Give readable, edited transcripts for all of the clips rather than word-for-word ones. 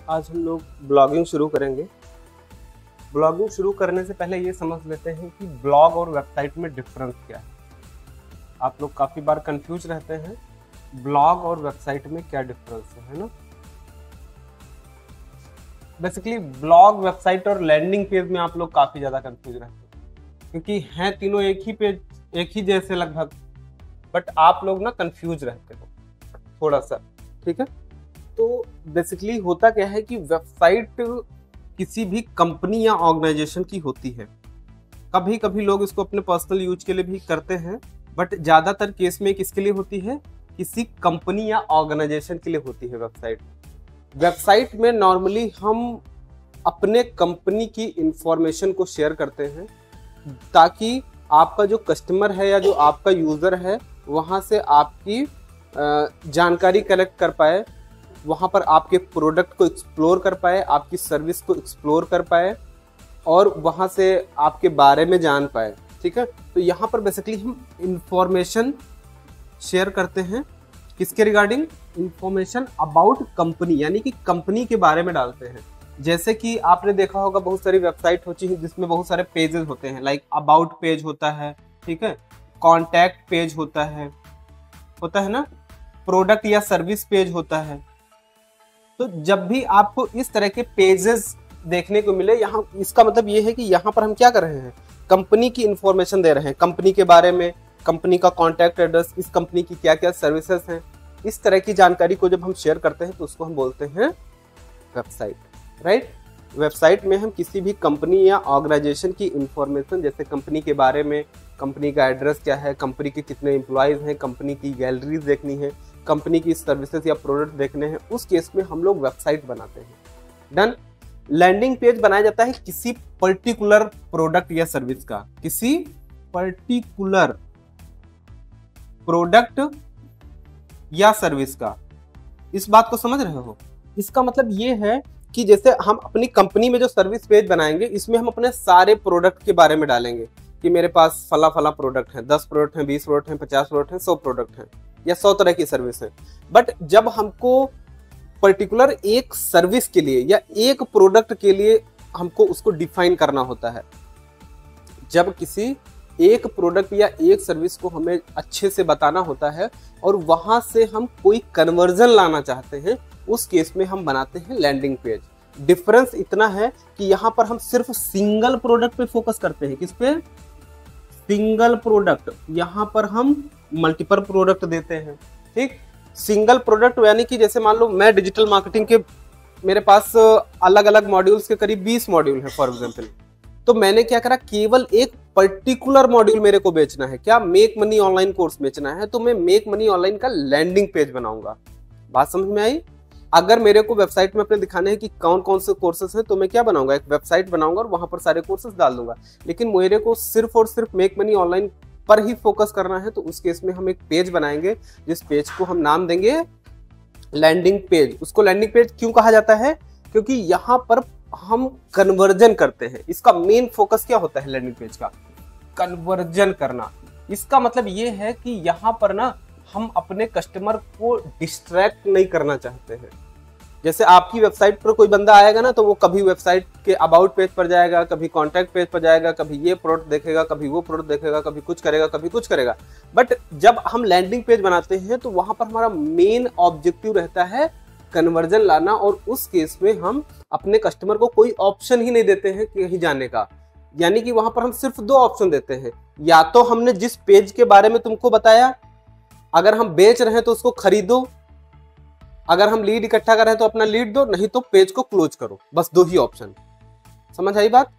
आज हम लोग ब्लॉगिंग शुरू करेंगे। ब्लॉगिंग शुरू करने से पहले ये समझ लेते हैं कि ब्लॉग और वेबसाइट में डिफरेंस क्या है। आप लोग काफ़ी बार कंफ्यूज रहते हैं ब्लॉग और वेबसाइट में क्या डिफरेंस है ना। बेसिकली ब्लॉग, वेबसाइट और लैंडिंग पेज में आप लोग काफ़ी ज़्यादा कंफ्यूज रहते हैं क्योंकि हैं तीनों एक ही पेज, एक ही जैसे लगभग, बट आप लोग ना कंफ्यूज रहते हो थोड़ा सा, ठीक है। तो बेसिकली होता क्या है कि वेबसाइट किसी भी कंपनी या ऑर्गेनाइजेशन की होती है। कभी कभी लोग इसको अपने पर्सनल यूज के लिए भी करते हैं, बट ज़्यादातर केस में किसके लिए होती है? किसी कंपनी या ऑर्गेनाइजेशन के लिए होती है वेबसाइट। वेबसाइट में नॉर्मली हम अपने कंपनी की इंफॉर्मेशन को शेयर करते हैं ताकि आपका जो कस्टमर है या जो आपका यूज़र है वहाँ से आपकी जानकारी कलेक्ट कर पाए, वहाँ पर आपके प्रोडक्ट को एक्सप्लोर कर पाए, आपकी सर्विस को एक्सप्लोर कर पाए और वहाँ से आपके बारे में जान पाए, ठीक है। तो यहाँ पर बेसिकली हम इंफॉर्मेशन शेयर करते हैं किसके रिगार्डिंग? इंफॉर्मेशन अबाउट कंपनी, यानी कि कंपनी के बारे में डालते हैं। जैसे कि आपने देखा होगा बहुत सारी वेबसाइट होती है जिसमें बहुत सारे पेजेस होते हैं, लाइक अबाउट पेज होता है, ठीक है, कॉन्टैक्ट पेज होता है ना, प्रोडक्ट या सर्विस पेज होता है। तो जब भी आपको इस तरह के पेजेस देखने को मिले, यहाँ इसका मतलब ये है कि यहाँ पर हम क्या कर रहे हैं? कंपनी की इंफॉर्मेशन दे रहे हैं, कंपनी के बारे में, कंपनी का कॉन्टैक्ट एड्रेस, इस कंपनी की क्या क्या सर्विसेज हैं, इस तरह की जानकारी को जब हम शेयर करते हैं तो उसको हम बोलते हैं वेबसाइट, राइट। वेबसाइट में हम किसी भी कंपनी या ऑर्गेनाइजेशन की इंफॉर्मेशन, जैसे कंपनी के बारे में, कंपनी का एड्रेस क्या है, कंपनी के कितने एम्प्लॉयज़ हैं, कंपनी की गैलरीज देखनी है, कंपनी की सर्विसेज या प्रोडक्ट देखने हैं, उस केस में हम लोग वेबसाइट बनाते हैं। डन। लैंडिंग पेज बनाया जाता है किसी पर्टिकुलर प्रोडक्ट या सर्विस का, किसी पर्टिकुलर प्रोडक्ट या सर्विस का। इस बात को समझ रहे हो? इसका मतलब ये है कि जैसे हम अपनी कंपनी में जो सर्विस पेज बनाएंगे, इसमें हम अपने सारे प्रोडक्ट के बारे में डालेंगे कि मेरे पास फला फला प्रोडक्ट है, 10 प्रोडक्ट हैं, 20 प्रोडक्ट हैं, 50 प्रोडक्ट हैं, 100 प्रोडक्ट हैं या 100 तरह की सर्विस है। बट जब हमको पर्टिकुलर एक सर्विस के लिए या एक प्रोडक्ट के लिए हमको उसको डिफाइन करना होता है, जब किसी एक प्रोडक्ट या एक सर्विस को हमें अच्छे से बताना होता है और वहां से हम कोई कन्वर्जन लाना चाहते हैं, उस केस में हम बनाते हैं लैंडिंग पेज। डिफरेंस इतना है कि यहाँ पर हम सिर्फ सिंगल प्रोडक्ट पे फोकस करते हैं। किस पे? Single product. यहाँ पर हम मल्टीपल प्रोडक्ट देते हैं, ठीक। सिंगल प्रोडक्ट यानी कि जैसे मान लो मैं डिजिटल मार्केटिंग के, मेरे पास अलग अलग मॉड्यूल्स के करीब 20 मॉड्यूल है फॉर एग्जांपल, तो मैंने क्या करा, केवल एक पर्टिकुलर मॉड्यूल मेरे को बेचना है। क्या? मेक मनी ऑनलाइन कोर्स बेचना है, तो मैं मेक मनी ऑनलाइन का लैंडिंग पेज बनाऊंगा। बात समझ में आई? अगर मेरे को वेबसाइट में अपने दिखाने हैं कि कौन कौन से कोर्सेज हैं, तो मैं क्या बनाऊंगा? एक वेबसाइट बनाऊंगा और वहां पर सारे कोर्सेज डाल दूंगा। लेकिन मेरे को सिर्फ और सिर्फ मेक मनी ऑनलाइन पर ही फोकस करना है, तो उस केस में हम एक पेज बनाएंगे जिस पेज को हम नाम देंगे लैंडिंग पेज। उसको लैंडिंग पेज क्यों कहा जाता है? क्योंकि यहाँ पर हम कन्वर्जन करते हैं। इसका मेन फोकस क्या होता है लैंडिंग पेज का? कन्वर्जन करना। इसका मतलब ये है कि यहाँ पर ना हम अपने कस्टमर को डिस्ट्रैक्ट नहीं करना चाहते हैं। जैसे आपकी वेबसाइट पर कोई बंदा आएगा ना, तो वो कभी वेबसाइट के अबाउट पेज पर जाएगा, कभी कॉन्टैक्ट पेज पर जाएगा, कभी ये प्रोडक्ट देखेगा, कभी वो प्रोडक्ट देखेगा, कभी कुछ करेगा, कभी कुछ करेगा। बट जब हम लैंडिंग पेज बनाते हैं तो वहां पर हमारा मेन ऑब्जेक्टिव रहता है कन्वर्जन लाना, और उस केस में हम अपने कस्टमर को कोई ऑप्शन ही नहीं देते हैं कहीं जाने का। यानी कि वहां पर हम सिर्फ 2 ऑप्शन देते हैं, या तो हमने जिस पेज के बारे में तुमको बताया, अगर हम बेच रहे हैं तो उसको खरीदो, अगर हम लीड इकट्ठा कर रहे हैं तो अपना लीड दो, नहीं तो पेज को क्लोज करो। बस 2 ही ऑप्शन। समझ आई बात?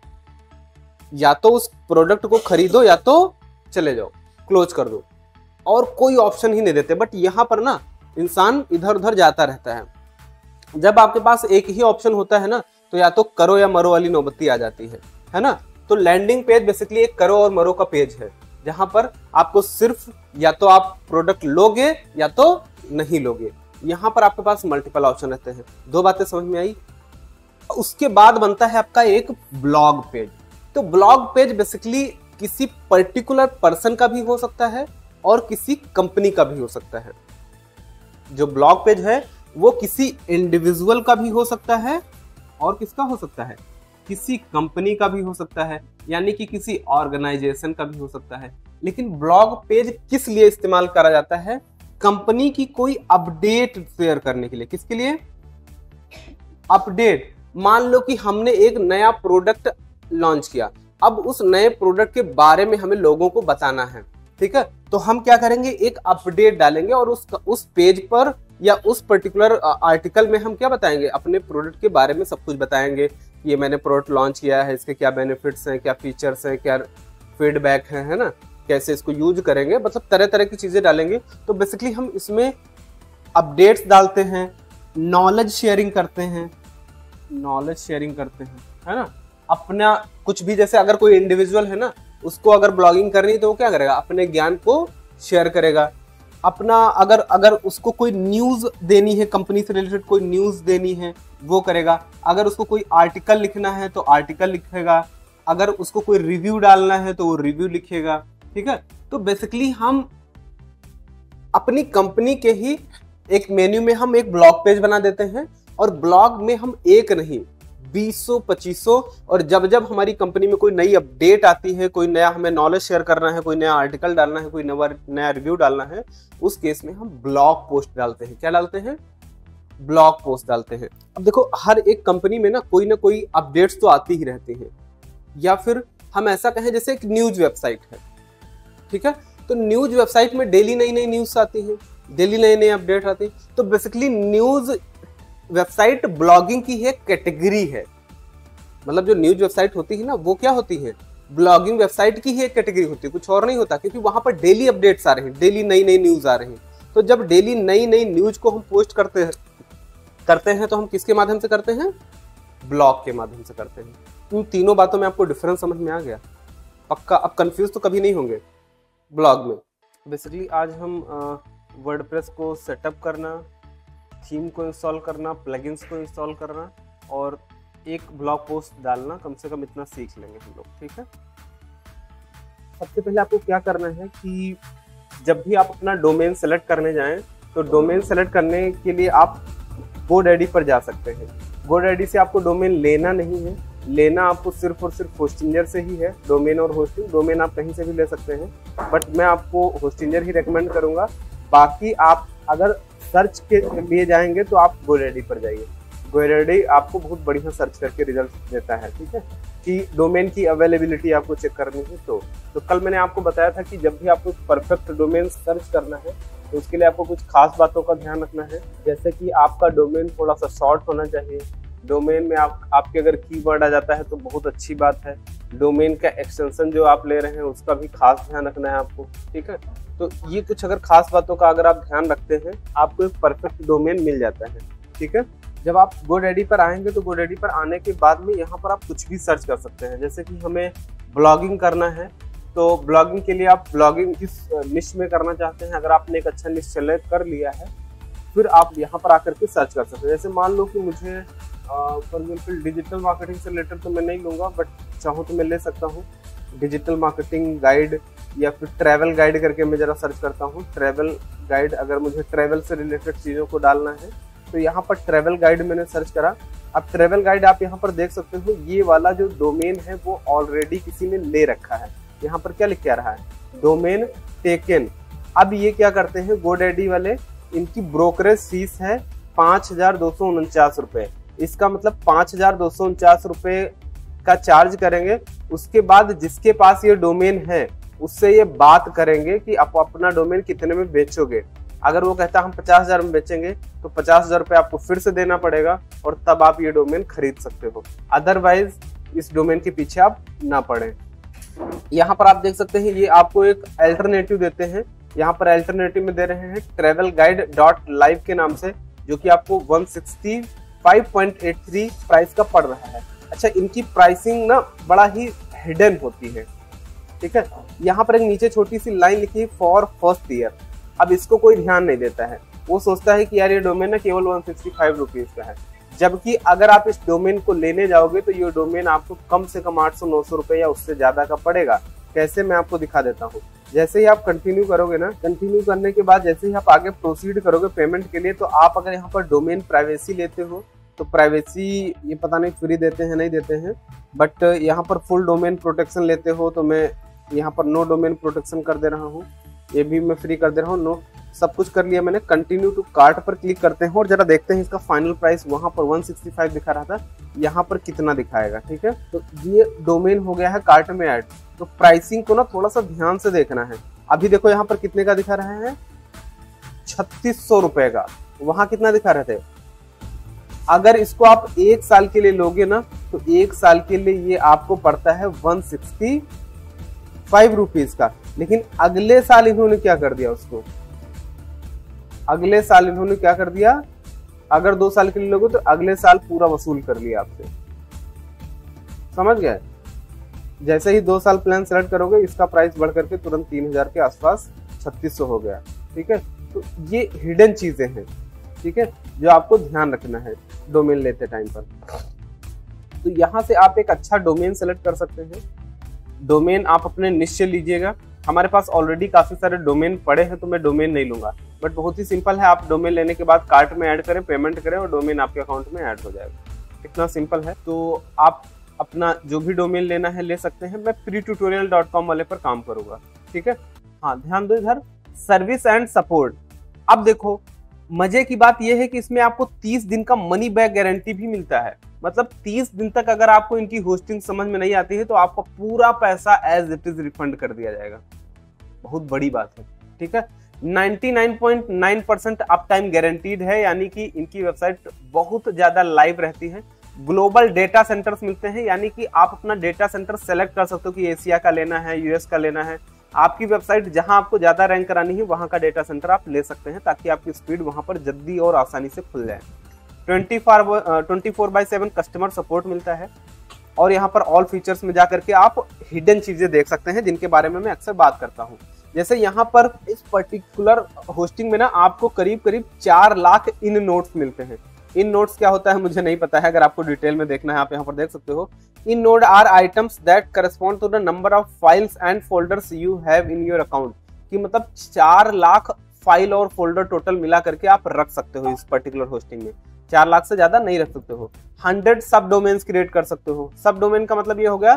या तो उस प्रोडक्ट को खरीदो या तो चले जाओ, क्लोज कर दो, और कोई ऑप्शन ही नहीं देते। बट यहाँ पर ना इंसान इधर उधर जाता रहता है। जब आपके पास एक ही ऑप्शन होता है ना, तो या तो करो या मरो वाली नौबत्ती आ जाती है ना। तो लैंडिंग पेज बेसिकली एक करो और मरो का पेज है, जहां पर आपको सिर्फ या तो आप प्रोडक्ट लोगे या तो नहीं लोगे। यहाँ पर आपके पास मल्टीपल ऑप्शन रहते हैं। 2 बातें समझ में आई? उसके बाद बनता है आपका एक ब्लॉग पेज। तो ब्लॉग पेज बेसिकली किसी पर्टिकुलर पर्सन का भी हो सकता है और किसी कंपनी का भी हो सकता है। जो ब्लॉग पेज है वो किसी इंडिविजुअल का भी हो सकता है और किसका हो सकता है, किसी कंपनी का भी हो सकता है, यानी कि किसी ऑर्गेनाइजेशन का भी हो सकता है। लेकिन ब्लॉग पेज किस लिए इस्तेमाल करा जाता है, कंपनी की कोई अपडेट शेयर करने के लिए। किसके लिए, अपडेट। मान लो कि हमने एक नया प्रोडक्ट लॉन्च किया, अब उस नए प्रोडक्ट के बारे में हमें लोगों को बताना है, ठीक है, तो हम क्या करेंगे, एक अपडेट डालेंगे और उस पेज पर या उस पर्टिकुलर आर्टिकल में हम क्या बताएंगे, अपने प्रोडक्ट के बारे में सब कुछ बताएंगे। ये मैंने प्रोडक्ट लॉन्च किया है, इसके क्या बेनिफिट्स हैं, क्या फीचर्स हैं, क्या फीडबैक है ना, कैसे इसको यूज करेंगे, मतलब तरह तरह की चीजें डालेंगे। तो बेसिकली हम इसमें अपडेट्स डालते हैं, नॉलेज शेयरिंग करते हैं, है ना। अपना कुछ भी, जैसे अगर कोई इंडिविजुअल है ना, उसको अगर ब्लॉगिंग करनी है तो वो क्या करेगा, अपने ज्ञान को शेयर करेगा। अपना अगर उसको कोई न्यूज देनी है, कंपनी से रिलेटेड कोई न्यूज देनी है वो करेगा। अगर उसको कोई आर्टिकल लिखना है तो आर्टिकल लिखेगा। अगर उसको कोई रिव्यू डालना है तो वो रिव्यू लिखेगा, ठीक है। तो बेसिकली हम अपनी कंपनी के ही एक मेन्यू में हम एक ब्लॉग पेज बना देते हैं, और ब्लॉग में हम एक नहीं 200-2500, और जब जब हमारी कंपनी में कोई नई अपडेट आती है, कोई नया हमें नॉलेज शेयर करना है, कोई नया आर्टिकल डालना है, कोई नया रिव्यू डालना है, उस केस में हम ब्लॉग पोस्ट डालते हैं। क्या डालते हैं, ब्लॉग पोस्ट डालते हैं। अब देखो, हर एक कंपनी में ना कोई अपडेट्स तो आती ही रहती है, या फिर हम ऐसा कहें जैसे एक न्यूज वेबसाइट है, ठीक है, तो न्यूज वेबसाइट में डेली नई नई न्यूज आती है, डेली नए नए अपडेट आती है। तो बेसिकली न्यूज वेबसाइट ब्लॉगिंग की एक कैटेगरी है। मतलब जो न्यूज वेबसाइट होती है ना, वो क्या होती है, ब्लॉगिंग वेबसाइट की ही एक कैटेगरी होती है, कुछ और नहीं होता, क्योंकि वहां पर डेली अपडेट्स आ रहे हैं, डेली नई नई न्यूज आ रही हैं। तो जब डेली नई नई न्यूज को हम पोस्ट करते हैं तो हम किसके माध्यम से करते हैं, ब्लॉग के माध्यम से करते हैं। इन तीनों बातों में आपको डिफरेंस समझ में आ गया पक्का, अब कंफ्यूज तो कभी नहीं होंगे ब्लॉग में। बेसिकली आज हम वर्डप्रेस को सेटअप करना, थीम को इंस्टॉल करना, प्लगइन्स को इंस्टॉल करना और एक ब्लॉग पोस्ट डालना, कम से कम इतना सीख लेंगे हम लोग, ठीक है। सबसे पहले आपको क्या करना है कि जब भी आप अपना डोमेन सेलेक्ट करने जाएं, तो डोमेन सेलेक्ट करने के लिए आप GoDaddy पर जा सकते हैं। GoDaddy से आपको डोमेन लेना नहीं है, लेना आपको सिर्फ और सिर्फ होस्टिंजर से ही है। डोमेन और होस्टिंग, डोमेन आप कहीं से भी ले सकते हैं, बट मैं आपको होस्टिंजर ही रेकमेंड करूंगा। बाकी आप अगर सर्च के लिए जाएंगे तो आप GoDaddy पर जाइए। GoDaddy आपको बहुत बढ़िया सर्च करके रिजल्ट देता है, ठीक है, कि डोमेन की अवेलेबिलिटी आपको चेक करनी है। तो कल मैंने आपको बताया था कि जब भी आपको परफेक्ट डोमेन सर्च करना है तो उसके लिए आपको कुछ खास बातों का ध्यान रखना है, जैसे कि आपका डोमेन थोड़ा सा शॉर्ट होना चाहिए। डोमेन में आपके अगर कीवर्ड आ जाता है तो बहुत अच्छी बात है। डोमेन का एक्सटेंशन जो आप ले रहे हैं उसका भी खास ध्यान रखना है आपको, ठीक है। तो ये कुछ अगर खास बातों का अगर आप ध्यान रखते हैं, आपको एक परफेक्ट डोमेन मिल जाता है, ठीक है। जब आप GoDaddy पर आएंगे तो GoDaddy पर आने के बाद में यहाँ पर आप कुछ भी सर्च कर सकते हैं। जैसे कि हमें ब्लॉगिंग करना है, तो ब्लॉगिंग के लिए आप ब्लॉगिंग किस निश में करना चाहते हैं, अगर आपने एक अच्छा निश सेलेक्ट कर लिया है, फिर आप यहाँ पर आकर के सर्च कर सकते हैं। जैसे मान लो कि मुझे फॉर एग्जाम्पल डिजिटल मार्केटिंग से रिलेटेड तो मैं नहीं लूँगा, बट चाहूँ तो मैं ले सकता हूँ डिजिटल मार्केटिंग गाइड, या फिर ट्रैवल गाइड करके मैं जरा सर्च करता हूँ। ट्रैवल गाइड, अगर मुझे ट्रैवल से रिलेटेड चीज़ों को डालना है तो यहाँ पर ट्रैवल गाइड मैंने सर्च करा। अब ट्रैवल गाइड आप यहाँ पर देख सकते हो, ये वाला जो डोमेन है वो ऑलरेडी किसी ने ले रखा है। यहाँ पर क्या लिख के आ रहा है, डोमेन टेकन। अब ये क्या करते हैं GoDaddy वाले, इनकी ब्रोकरेज फीस है 5,249 रुपये। इसका मतलब 5,249 रुपये का चार्ज करेंगे। उसके बाद जिसके पास ये डोमेन है उससे ये बात करेंगे कि आप अपना डोमेन कितने में बेचोगे। अगर वो कहता है हम 50,000 में बेचेंगे तो 50,000 रुपये आपको फिर से देना पड़ेगा, और तब आप ये डोमेन खरीद सकते हो। अदरवाइज इस डोमेन के पीछे आप ना पड़े। यहाँ पर आप देख सकते हैं, ये आपको एक अल्टरनेटिव देते हैं। यहाँ पर अल्टरनेटिव में दे रहे हैं travelguide.live के नाम से, जो कि आपको 165.83 प्राइस का पड़ रहा है। अच्छा, इनकी प्राइसिंग ना बड़ा ही हिडन होती है, ठीक है। यहाँ पर एक नीचे छोटी सी लाइन लिखी है फॉर फर्स्ट ईयर। अब इसको कोई ध्यान नहीं देता है, वो सोचता है कि यार ये डोमेन ना केवल 165 रुपीज का है, जबकि अगर आप इस डोमेन को लेने जाओगे तो ये डोमेन आपको कम से कम 800-900 रुपये या उससे ज्यादा का पड़ेगा। कैसे, मैं आपको दिखा देता हूँ। जैसे ही आप कंटिन्यू करोगे ना, कंटिन्यू करने के बाद जैसे ही आप आगे प्रोसीड करोगे पेमेंट के लिए, तो आप अगर यहाँ पर डोमेन प्राइवेसी लेते हो तो प्राइवेसी ये पता नहीं फ्री देते हैं नहीं देते हैं, बट यहाँ पर फुल डोमेन प्रोटेक्शन लेते हो तो मैं यहाँ पर नो डोमेन प्रोटेक्शन कर दे रहा हूँ, ये भी मैं फ्री कर दे रहा हूँ। नो सब कुछ कर लिया मैंने। कंटिन्यू टू कार्ट पर क्लिक करते हैं और जरा देखते हैं इसका फाइनल प्राइस वहाँ पर 165 दिखा रहा था, यहाँ पर कितना दिखाएगा। ठीक है, तो ये डोमेन हो गया है कार्ट में ऐड। तो प्राइसिंग को ना थोड़ा सा ध्यान से देखना है। अभी देखो यहाँ पर कितने का दिखा रहा है, 3600 रुपए का, वहां कितना दिखा रहे थे। अगर इसको आप 1 साल के लिए लोगे ना तो 1 साल के लिए ये आपको पड़ता है 165 रुपीज का। लेकिन अगले साल इन्होंने क्या कर दिया उसको, अगले साल इन्होंने क्या कर दिया, अगर 2 साल के लिए लोगे तो अगले साल पूरा वसूल कर लिया आपसे। समझ गए? जैसे ही 2 साल प्लान सेलेक्ट करोगे इसका प्राइस बढ़ करके तुरंत 3000 के आसपास 3600 हो गया। ठीक है, तो ये हिडन चीजें हैं, ठीक है, जो आपको ध्यान रखना है डोमेन लेते टाइम पर। तो यहाँ से आप एक अच्छा डोमेन सेलेक्ट कर सकते हैं। डोमेन आप अपने निश्चय लीजिएगा। हमारे पास ऑलरेडी काफी सारे डोमेन पड़े हैं तो मैं डोमेन नहीं लूंगा, बट बहुत ही सिंपल है। आप डोमेन लेने के बाद कार्ट में ऐड करें, पेमेंट करें और डोमेन आपके अकाउंट में ऐड हो जाएगा। इतना सिंपल है। तो आप अपना जो भी डोमेन लेना है ले सकते हैं। मैं pretutorial.com वाले पर काम करूंगा। ठीक है, हाँ ध्यान दो इधर सर्विस एंड सपोर्ट। अब देखो मजे की बात यह है कि इसमें आपको 30 दिन का मनी बैक गारंटी भी मिलता है। मतलब 30 दिन तक अगर आपको इनकी होस्टिंग समझ में नहीं आती है तो आपका पूरा पैसा एज इट इज रिफंड कर दिया जाएगा। बहुत बड़ी बात है। ठीक है, 99.9% अप टाइम गारंटीड है, यानी कि इनकी वेबसाइट बहुत ज्यादा लाइव रहती है। ग्लोबल डेटा सेंटर्स मिलते हैं, यानी कि आप अपना डेटा सेंटर सेलेक्ट कर सकते हो कि एशिया का लेना है, यूएस का लेना है। आपकी वेबसाइट जहां आपको ज्यादा रैंक करानी है वहां का डेटा सेंटर आप ले सकते हैं, ताकि आपकी स्पीड वहां पर जल्दी और आसानी से खुल जाए। 24/7 कस्टमर सपोर्ट मिलता है। और यहाँ पर ऑल फीचर्स में जाकर के आप हिडन चीजें देख सकते हैं जिनके बारे में मैं अक्सर बात करता हूँ। जैसे यहाँ पर इस पर्टिकुलर होस्टिंग में ना आपको करीब करीब 4 लाख इन नोट्स मिलते हैं। इन नोट्स क्या होता है मुझे नहीं पता है, अगर आपको डिटेल में देखना है आप यहाँ पर देख सकते हो। In node are items that correspond to the number of files and folders you have in your account. कि मतलब 4 लाख फाइल और फोल्डर टोटल मिला करके आप रख सकते हो इस पर्टिकुलर होस्टिंग में। 4 लाख से ज्यादा नहीं रख सकते हो। 100 सब डोमेन्स क्रिएट कर सकते हो। सब डोमेन का मतलब ये हो गया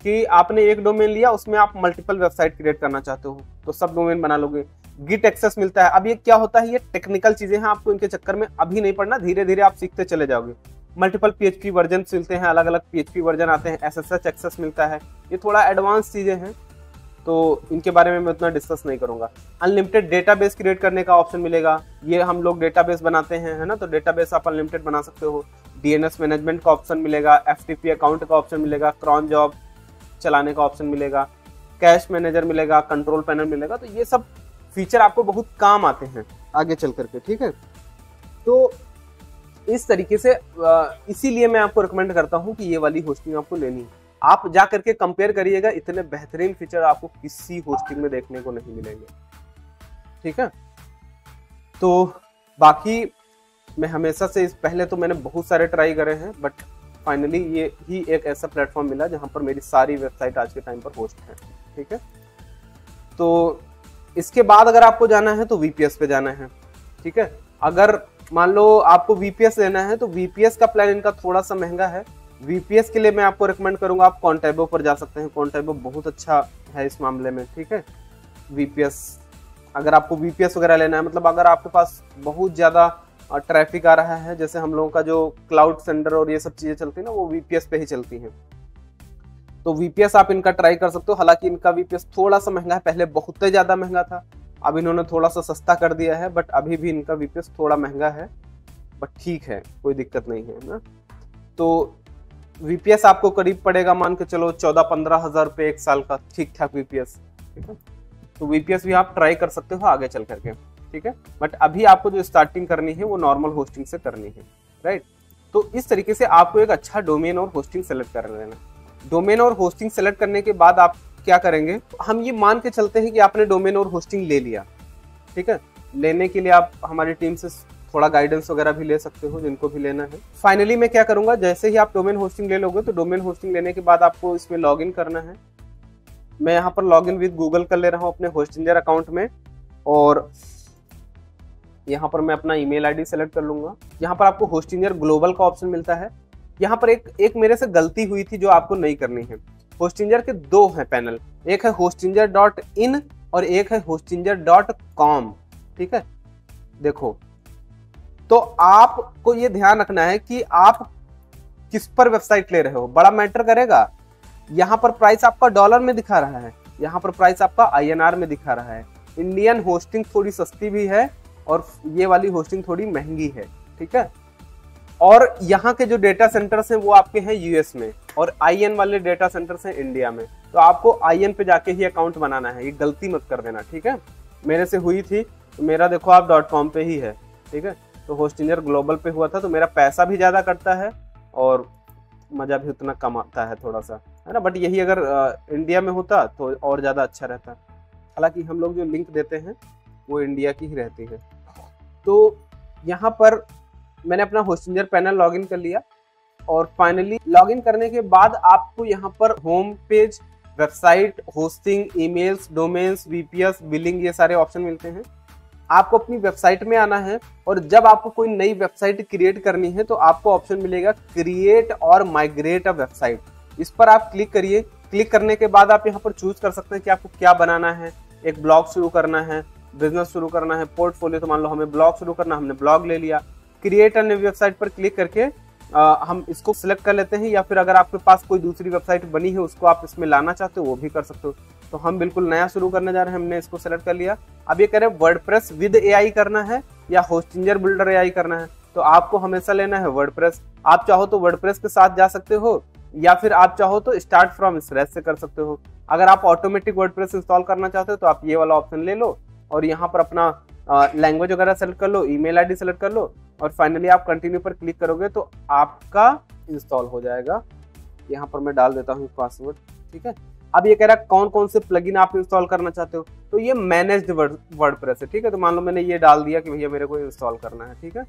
कि आपने एक डोमेन लिया, उसमें आप मल्टीपल वेबसाइट क्रिएट करना चाहते हो तो सब डोमेन बना लोगे। गिट एक्सेस मिलता है। अब ये क्या होता है, ये टेक्निकल चीजें हैं, आपको इनके चक्कर में अभी नहीं पड़ना, धीरे धीरे आप सीखते चले जाओगे। मल्टीपल PHP वर्जन मिलते हैं, अलग अलग PHP वर्जन आते हैं। SSH एक्सेस मिलता है। ये थोड़ा एडवांस चीजें हैं तो इनके बारे में मैं उतना डिस्कस नहीं करूंगा। अनलिमिटेड डेटाबेस क्रिएट करने का ऑप्शन मिलेगा। ये हम लोग डेटाबेस बनाते हैं, है ना, तो डेटाबेस आप अनलिमिटेड बना सकते हो। DNS मैनेजमेंट का ऑप्शन मिलेगा। FTP अकाउंट का ऑप्शन मिलेगा। क्रॉन जॉब चलाने का ऑप्शन मिलेगा। कैश मैनेजर मिलेगा। कंट्रोल पैनल मिलेगा। तो ये सब फीचर आपको बहुत काम आते हैं आगे चल करके। ठीक है, तो इस तरीके से इसीलिए मैं आपको रिकमेंड करता हूं कि ये वाली होस्टिंग आपको लेनी है। आप जा करके कंपेयर करिएगा, इतने बेहतरीन फीचर आपको किसी होस्टिंग में देखने को नहीं मिलेंगे। ठीक है, तो बाकी मैं हमेशा से इस पहले तो मैंने बहुत सारे ट्राई करे हैं, बट फाइनली ये ही एक ऐसा प्लेटफॉर्म मिला जहां पर मेरी सारी वेबसाइट आज के टाइम पर होस्ट है। ठीक है, तो इसके बाद अगर आपको जाना है तो VPS पे जाना है। ठीक है, अगर मान लो आपको VPS लेना है तो VPS का प्लान इनका थोड़ा सा महंगा है। VPS के लिए मैं आपको रिकमेंड करूंगा आप कॉन्टेबो पर जा सकते हैं। कॉन्टेबो बहुत अच्छा है इस मामले में। ठीक है, VPS अगर आपको VPS वगैरह लेना है, मतलब अगर आपके पास बहुत ज्यादा ट्रैफिक आ रहा है, जैसे हम लोगों का जो क्लाउड सेंडर और ये सब चीजें चलती है ना, वो VPS पे ही चलती हैं, तो VPS आप इनका ट्राई कर सकते हो। हालांकि इनका VPS थोड़ा सा महंगा है, पहले बहुत ज्यादा महंगा था, अब इन्होंने थोड़ा सा सस्ता कर दिया है, बट अभी भी इनका VPS थोड़ा महंगा है, बट ठीक है, कोई दिक्कत नहीं है ना। तो VPS आपको करीब पड़ेगा मान के चलो 14-15 हजार रुपये 1 साल का, ठीक ठाक VPS। ठीक है, तो VPS भी आप ट्राई कर सकते हो आगे चल करके। ठीक है, बट अभी आपको जो स्टार्टिंग करनी है वो नॉर्मल होस्टिंग से करनी है, राइट। तो इस तरीके से आपको एक अच्छा डोमेन और होस्टिंग सेलेक्ट कर लेना। डोमेन और होस्टिंग सेलेक्ट करने के बाद आप क्या करेंगे, हम ये मान के चलते हैं कि आपने डोमेन और होस्टिंग ले लिया। ठीक है, लेने के लिए आप हमारी टीम से थोड़ा गाइडेंस वगैरह भी ले सकते हो, जिनको भी लेना है। फाइनली मैं क्या करूंगा, जैसे ही आप डोमेन होस्टिंग ले लोगे तो डोमेन होस्टिंग लेने के बाद आपको इसमें लॉगिन करना है। मैं यहाँ पर लॉगिन विद गूगल कर ले रहा हूँ अपने होस्टिंजर अकाउंट में, और यहाँ पर मैं अपना ईमेल आईडी सेलेक्ट कर लूंगा। यहाँ पर आपको होस्टिंजर ग्लोबल का ऑप्शन मिलता है। यहाँ पर एक मेरे से गलती हुई थी जो आपको नहीं करनी है। होस्टिंजर के दो हैं पैनल, एक है hostinger.in और एक है hostinger.com, ठीक है। देखो, तो आपको ये ध्यान रखना है कि आप किस पर वेबसाइट ले रहे हो, बड़ा मैटर करेगा। यहाँ पर प्राइस आपका डॉलर में दिखा रहा है, यहाँ पर प्राइस आपका INR में दिखा रहा है। इंडियन होस्टिंग थोड़ी सस्ती भी है और ये वाली होस्टिंग थोड़ी महंगी है, ठीक है। और यहाँ के जो डेटा सेंटर्स हैं वो आपके हैं यूएस में, और IN वाले डेटा सेंटर्स हैं इंडिया में। तो आपको IN पे जाके ही अकाउंट बनाना है, ये गलती मत कर देना, ठीक है। मेरे से हुई थी, तो मेरा देखो आप .com पे ही है, ठीक है। तो होस्टिंजर ग्लोबल पे हुआ था, तो मेरा पैसा भी ज़्यादा कटता है और मज़ा भी उतना कम आता है थोड़ा सा, है ना। बट यही अगर इंडिया में होता तो और ज़्यादा अच्छा रहता। हालांकि हम लोग जो लिंक देते हैं वो इंडिया की ही रहती है। तो यहाँ पर मैंने अपना होस्टिंजर पैनल लॉगिन कर लिया, और फाइनली लॉगिन करने के बाद आपको यहाँ पर home page, website, hosting, emails, domains, VPS, billing, ये सारे ऑप्शन मिलते हैं। आपको अपनी वेबसाइट में आना है, और जब आपको कोई नई वेबसाइट क्रिएट करनी है तो आपको ऑप्शन मिलेगा क्रिएट और माइग्रेट अ वेबसाइट। इस पर आप क्लिक करिए। क्लिक करने के बाद आप यहाँ पर चूज कर सकते हैं कि आपको क्या बनाना है। एक ब्लॉग शुरू करना है, बिजनेस शुरू करना है, पोर्टफोलियो। तो मान लो हमें ब्लॉग शुरू करना, हमने ब्लॉग ले लिया। क्रिएट अ न्यू वेबसाइट पर क्लिक करके हम इसको सिलेक्ट कर लेते हैं, या फिर अगर आपके पास कोई दूसरी वेबसाइट बनी है उसको आप इसमें लाना चाहते हो वो भी कर सकते हो। तो हम बिल्कुल नया शुरू करने जा रहे हैं, हमने इसको सेलेक्ट कर लिया। अब ये कह रहे हैं वर्डप्रेस विद AI करना है या होस्टिंजर बिल्डर AI करना है, तो आपको हमेशा लेना है वर्डप्रेस। आप चाहो तो वर्डप्रेस के साथ जा सकते हो, या फिर आप चाहो तो स्टार्ट फ्रॉम स्क्रैच से कर सकते हो। अगर आप ऑटोमेटिक वर्डप्रेस इंस्टॉल करना चाहते हो तो आप ये वाला ऑप्शन ले लो, और यहाँ पर अपना लैंग्वेज वगैरह सेलेक्ट कर लो, ईमेल आईडी सेलेक्ट कर लो, और फाइनली आप कंटिन्यू पर क्लिक करोगे तो आपका इंस्टॉल हो जाएगा। यहाँ पर मैं डाल देता हूँ पासवर्ड, ठीक है। अब ये कह रहा है कौन कौन से प्लगइन आप इंस्टॉल करना चाहते हो, तो ये मैनेज्ड वर्डप्रेस है, ठीक है। तो मान लो मैंने ये डाल दिया कि भैया मेरे को इंस्टॉल करना है, ठीक है।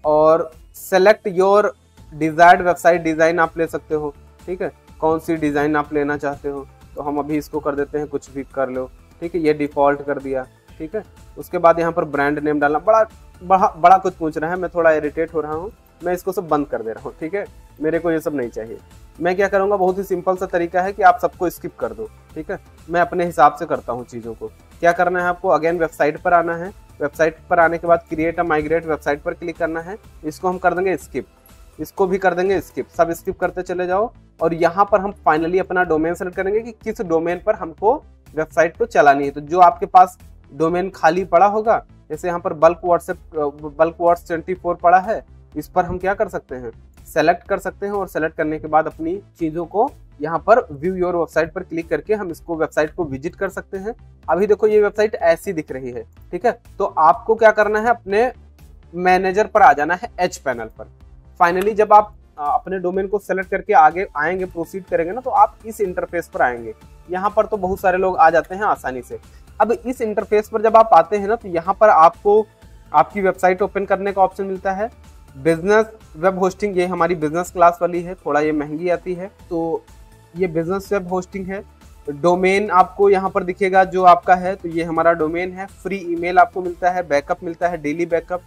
और select your desired website design आप ले सकते हो, ठीक है। कौन सी डिजाइन आप लेना चाहते हो, तो हम अभी इसको कर देते हैं, कुछ भी कर लो, ठीक है। ये डिफॉल्ट कर दिया, ठीक है। उसके बाद यहाँ पर ब्रांड नेम डालना, बड़ा कुछ पूछ रहा है, मैं थोड़ा इरिटेट हो रहा हूँ, मैं इसको सब बंद कर दे रहा हूँ, ठीक है। मेरे को ये सब नहीं चाहिए। मैं क्या करूँगा, बहुत ही सिंपल सा तरीका है कि आप सबको स्किप कर दो, ठीक है। मैं अपने हिसाब से करता हूँ चीज़ों को। क्या करना है आपको, अगेन वेबसाइट पर आना है। वेबसाइट पर आने के बाद क्रिएट अ माइग्रेट वेबसाइट पर क्लिक करना है। इसको हम कर देंगे स्किप, इसको भी कर देंगे स्किप, सब स्किप करते चले जाओ। और यहाँ पर हम फाइनली अपना डोमेन सेलेक्ट करेंगे कि किस डोमेन पर हमको वेबसाइट को चलानी है। तो जो आपके पास डोमेन खाली पड़ा होगा, जैसे यहाँ पर बल्क वर्ड्स 24 पड़ा है, इस पर हम क्या कर सकते हैं, सेलेक्ट कर सकते हैं। और सेलेक्ट करने के बाद अपनी चीज़ों को यहाँ पर व्यू योर वेबसाइट पर क्लिक करके हम इसको वेबसाइट को विजिट कर सकते हैं। अभी देखो ये वेबसाइट ऐसी दिख रही है, ठीक है। तो आपको क्या करना है, अपने मैनेजर पर आ जाना है, H पैनल पर। फाइनली जब आप अपने डोमेन को सेलेक्ट करके आगे आएंगे, प्रोसीड करेंगे ना, तो आप इस इंटरफेस पर आएंगे। यहाँ पर तो बहुत सारे लोग आ जाते हैं आसानी से। अब इस इंटरफेस पर जब आप आते हैं ना, तो यहाँ पर आपको आपकी वेबसाइट ओपन करने का ऑप्शन मिलता है। बिजनेस वेब होस्टिंग, ये हमारी बिजनेस क्लास वाली है, थोड़ा ये महंगी आती है, तो ये बिजनेस वेब होस्टिंग है। डोमेन आपको यहाँ पर दिखेगा जो आपका है, तो ये हमारा डोमेन है। फ्री ईमेल आपको मिलता है, बैकअप मिलता है, डेली बैकअप,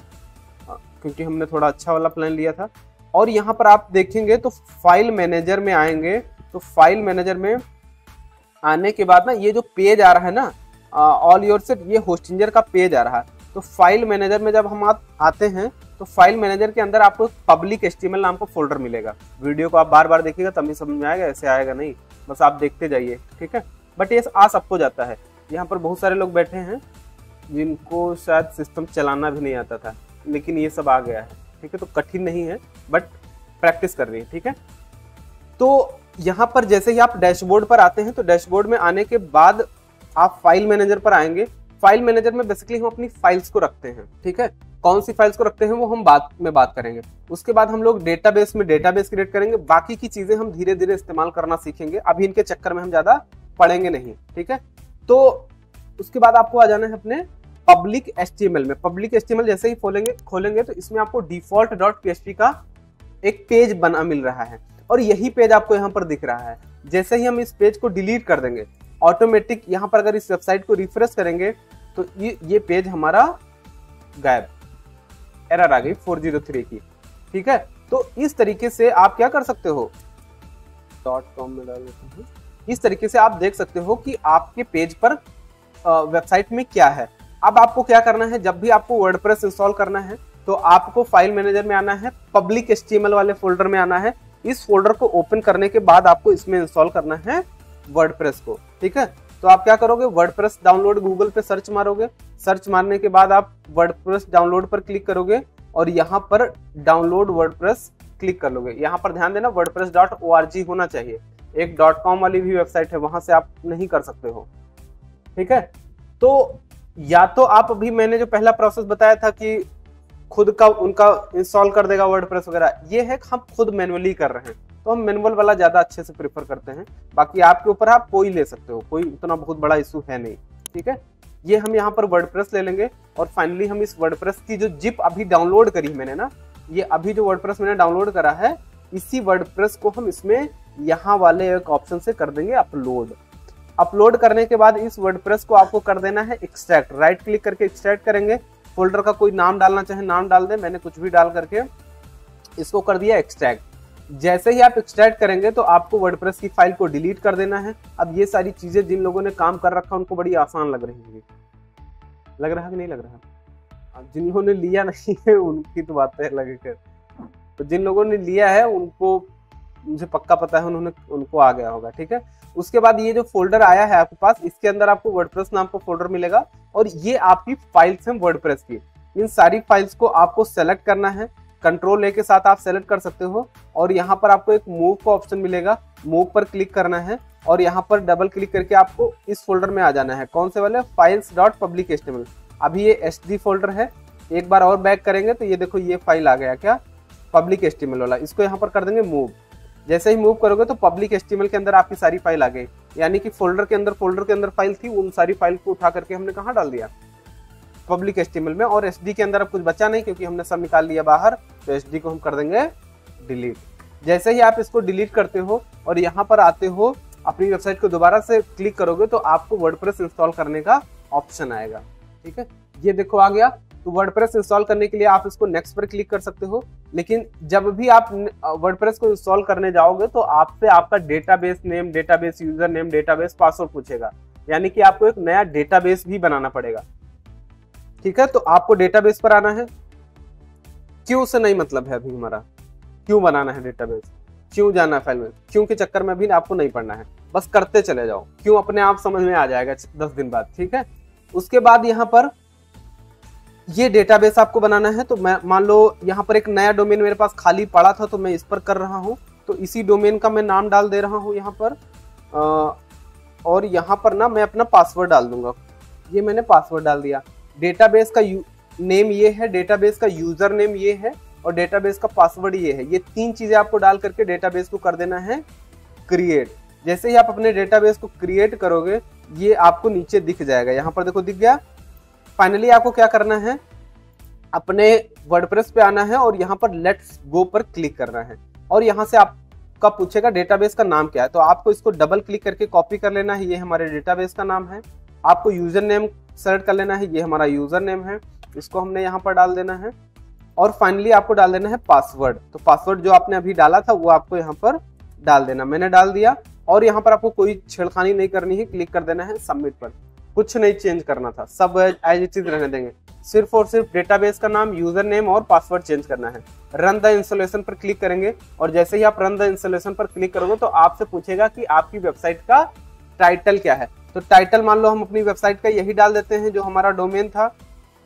क्योंकि हमने थोड़ा अच्छा वाला प्लान लिया था। और यहाँ पर आप देखेंगे तो फाइल मैनेजर में आएंगे, तो फाइल मैनेजर में आने के बाद ना ये जो पेज आ रहा है ना, ऑल योर सेट, ये होस्टिंजर का पेज आ रहा है। तो फाइल मैनेजर में जब हम आते हैं तो फाइल मैनेजर के अंदर आपको पब्लिक HTML नाम का फोल्डर मिलेगा। वीडियो को आप बार बार देखिएगा तभी समझ में आएगा, ऐसे आएगा नहीं, बस आप देखते जाइए, ठीक है। बट ये आ सबको जाता है। यहाँ पर बहुत सारे लोग बैठे हैं जिनको शायद सिस्टम चलाना भी नहीं आता था, लेकिन ये सब आ गया है, ठीक है। तो कठिन नहीं है, बट प्रैक्टिस करनी है, ठीक है। तो यहाँ पर जैसे ही आप डैशबोर्ड पर आते हैं, तो डैशबोर्ड में आने के बाद आप फाइल मैनेजर पर आएंगे। फाइल मैनेजर में बेसिकली हम अपनी फाइल्स को रखते हैं, ठीक है। कौन सी फाइल्स को रखते हैं वो हम बाद में बात करेंगे। उसके बाद हम लोग डेटाबेस में डेटाबेस क्रिएट करेंगे। बाकी की चीजें हम धीरे धीरे इस्तेमाल करना सीखेंगे, अभी इनके चक्कर में हम ज्यादा पढ़ेंगे नहीं, ठीक है। तो उसके बाद आपको आ जाना है अपने पब्लिक HTML में। पब्लिक HTML जैसे ही खोलेंगे तो इसमें आपको default.php का एक पेज बना मिल रहा है, और यही पेज आपको यहाँ पर दिख रहा है। जैसे ही हम इस पेज को डिलीट कर देंगे ऑटोमेटिक यहाँ पर अगर इस वेबसाइट को रिफ्रेश करेंगे तो ये पेज हमारा गायब, एरर आ गई 403 की। ठीक है, तो इस तरीके से आप क्या कर सकते हो, .com में डाल देते हैं। इस तरीके से आप देख सकते हो कि आपके पेज पर वेबसाइट में क्या है। अब आपको क्या करना है, जब भी आपको वर्डप्रेस इंस्टॉल करना है तो आपको फाइल मैनेजर में आना है, पब्लिक HTML वाले फोल्डर में आना है। इस फोल्डर को ओपन करने के बाद आपको इसमें इंस्टॉल करना है वर्डप्रेस को। ठीक है, तो आप क्या करोगे, वर्डप्रेस डाउनलोड गूगल पे सर्च मारोगे, सर्च मारने के बाद आप वर्डप्रेस डाउनलोड पर क्लिक करोगे और यहाँ पर डाउनलोड वर्डप्रेस क्लिक कर लोगे। यहाँ पर ध्यान देना wordpress.org होना चाहिए, एक .com वाली भी वेबसाइट है, वहां से आप नहीं कर सकते हो। ठीक है, तो या तो आप अभी मैंने जो पहला प्रोसेस बताया था कि खुद का उनका इंस्टॉल कर देगा वर्डप्रेस वगैरह, ये है हम खुद मैनुअली कर रहे हैं, तो हम मैनुअल वाला ज्यादा अच्छे से प्रेफर करते हैं। बाकी आपके ऊपर, आप कोई ले सकते हो, कोई उतना बहुत बड़ा इशू है नहीं। ठीक है, ये हम यहाँ पर वर्डप्रेस ले लेंगे और फाइनली हम इस वर्डप्रेस की जो जिप अभी डाउनलोड करी मैंने ना, ये अभी जो वर्डप्रेस मैंने डाउनलोड करा है, इसी वर्डप्रेस को हम इसमें यहाँ वाले एक ऑप्शन से कर देंगे अपलोड। अपलोड करने के बाद इस वर्डप्रेस को आपको कर देना है एक्सट्रैक्ट, राइट क्लिक करके एक्सट्रैक्ट करेंगे। फोल्डर का कोई नाम डालना चाहे नाम डाल दे, मैंने कुछ भी डाल करके इसको कर दिया एक्सट्रैक्ट। जैसे ही आप एक्सट्रैक्ट करेंगे तो आपको वर्डप्रेस की फाइल को डिलीट कर देना है। अब ये सारी चीजें जिन लोगों ने काम कर रखा उनको बड़ी आसान लग रही है, लग रहा है कि नहीं लग रहा, जिन्होंने लिया नहीं है उनकी तो बात है लगे कर, तो जिन लोगों ने लिया है उनको, मुझे पक्का पता है उनको आ गया होगा। ठीक है, उसके बाद ये जो फोल्डर आया है आपके पास, इसके अंदर आपको वर्डप्रेस नाम का फोल्डर मिलेगा और ये आपकी फाइल्स हैं वर्डप्रेस की। इन सारी फाइल्स को आपको सेलेक्ट करना है, कंट्रोल ए के साथ आप सेलेक्ट कर सकते हो और यहाँ पर आपको एक मूव का ऑप्शन मिलेगा, मूव पर क्लिक करना है और यहाँ पर डबल क्लिक करके आपको इस फोल्डर में आ जाना है। कौन से वाले, files.public.html। अभी ये SD फोल्डर है, एक बार और बैक करेंगे तो ये देखो ये फाइल आ गया क्या, पब्लिक HTML वाला। इसको यहाँ पर कर देंगे मूव। जैसे ही मूव करोगे तो पब्लिक HTML के अंदर आपकी सारी फाइल आ गई, यानी कि फोल्डर के अंदर फाइल थी, उन सारी फाइल को उठा करके हमने कहाँ डाल दिया, पब्लिक HTML में। और SD के अंदर अब कुछ बचा नहीं क्योंकि हमने सब निकाल लिया बाहर, तो SD को हम कर देंगे डिलीट। जैसे ही आप इसको डिलीट करते हो और यहाँ पर आते हो, अपनी वेबसाइट को दोबारा से क्लिक करोगे तो आपको वर्डप्रेस इंस्टॉल करने का ऑप्शन आएगा। ठीक है, ये देखो आ गया। तो वर्डप्रेस इंस्टॉल करने के लिए आप इसको नेक्स्ट पर क्लिक कर सकते हो, लेकिन जब भी आप वर्डप्रेस को इंस्टॉल करने जाओगे तो आपसे आपका database name, database user name, database password पूछेगा, यानी कि आपको एक नया डेटाबेस भी बनाना पड़ेगा। ठीक है, तो आपको डेटाबेस पर आना है। क्यों से नहीं मतलब है अभी हमारा, क्यों बनाना है डेटाबेस, क्यों जाना है फाइल में, क्यों के चक्कर में भी आपको नहीं पढ़ना है, बस करते चले जाओ, क्यों अपने आप समझ में आ जाएगा 10 दिन बाद। ठीक है, उसके बाद यहाँ पर ये डेटाबेस आपको बनाना है। तो मैं मान लो यहाँ पर एक नया डोमेन मेरे पास खाली पड़ा था तो मैं इस पर कर रहा हूँ, तो इसी डोमेन का मैं नाम डाल दे रहा हूँ यहाँ पर, और यहाँ पर ना मैं अपना पासवर्ड डाल दूंगा। ये मैंने पासवर्ड डाल दिया। डेटाबेस का नेम ये है, डेटाबेस का यूजर नेम ये है और डेटाबेस का पासवर्ड ये है। ये 3 चीजें आपको डाल करके डेटाबेस को कर देना है क्रिएट। जैसे ही आप अपने डेटाबेस को क्रिएट करोगे ये आपको नीचे दिख जाएगा, यहाँ पर देखो दिख गया। फाइनली आपको क्या करना है, अपने वर्डप्रेस पे आना है और यहाँ पर लेट्स गो पर क्लिक करना है और यहाँ से आपका पूछेगा डेटाबेस का नाम क्या है, तो आपको इसको डबल क्लिक करके कॉपी कर लेना है, ये हमारे डेटाबेस का नाम है। आपको यूजर नेम सेलेक्ट कर लेना है, ये हमारा यूजर नेम है, इसको हमने यहाँ पर डाल देना है और फाइनली आपको डाल देना है पासवर्ड। तो पासवर्ड जो आपने अभी डाला था वो आपको यहाँ पर डाल देना, मैंने डाल दिया और यहाँ पर आपको कोई छेड़खानी नहीं करनी है, क्लिक कर देना है सबमिट पर। कुछ नहीं चेंज करना था, सब एज इट इज रहने देंगे, सिर्फ और सिर्फ डेटाबेस का नाम, यूजर नेम और पासवर्ड चेंज करना है। रन द इंस्टॉलेशन पर क्लिक करेंगे और जैसे ही आप रन द इंस्टॉलेशन पर क्लिक करोगे तो आपसे पूछेगा कि आपकी वेबसाइट का टाइटल क्या है। तो टाइटल मान लो हम अपनी वेबसाइट का यही डाल देते हैं जो हमारा डोमेन था।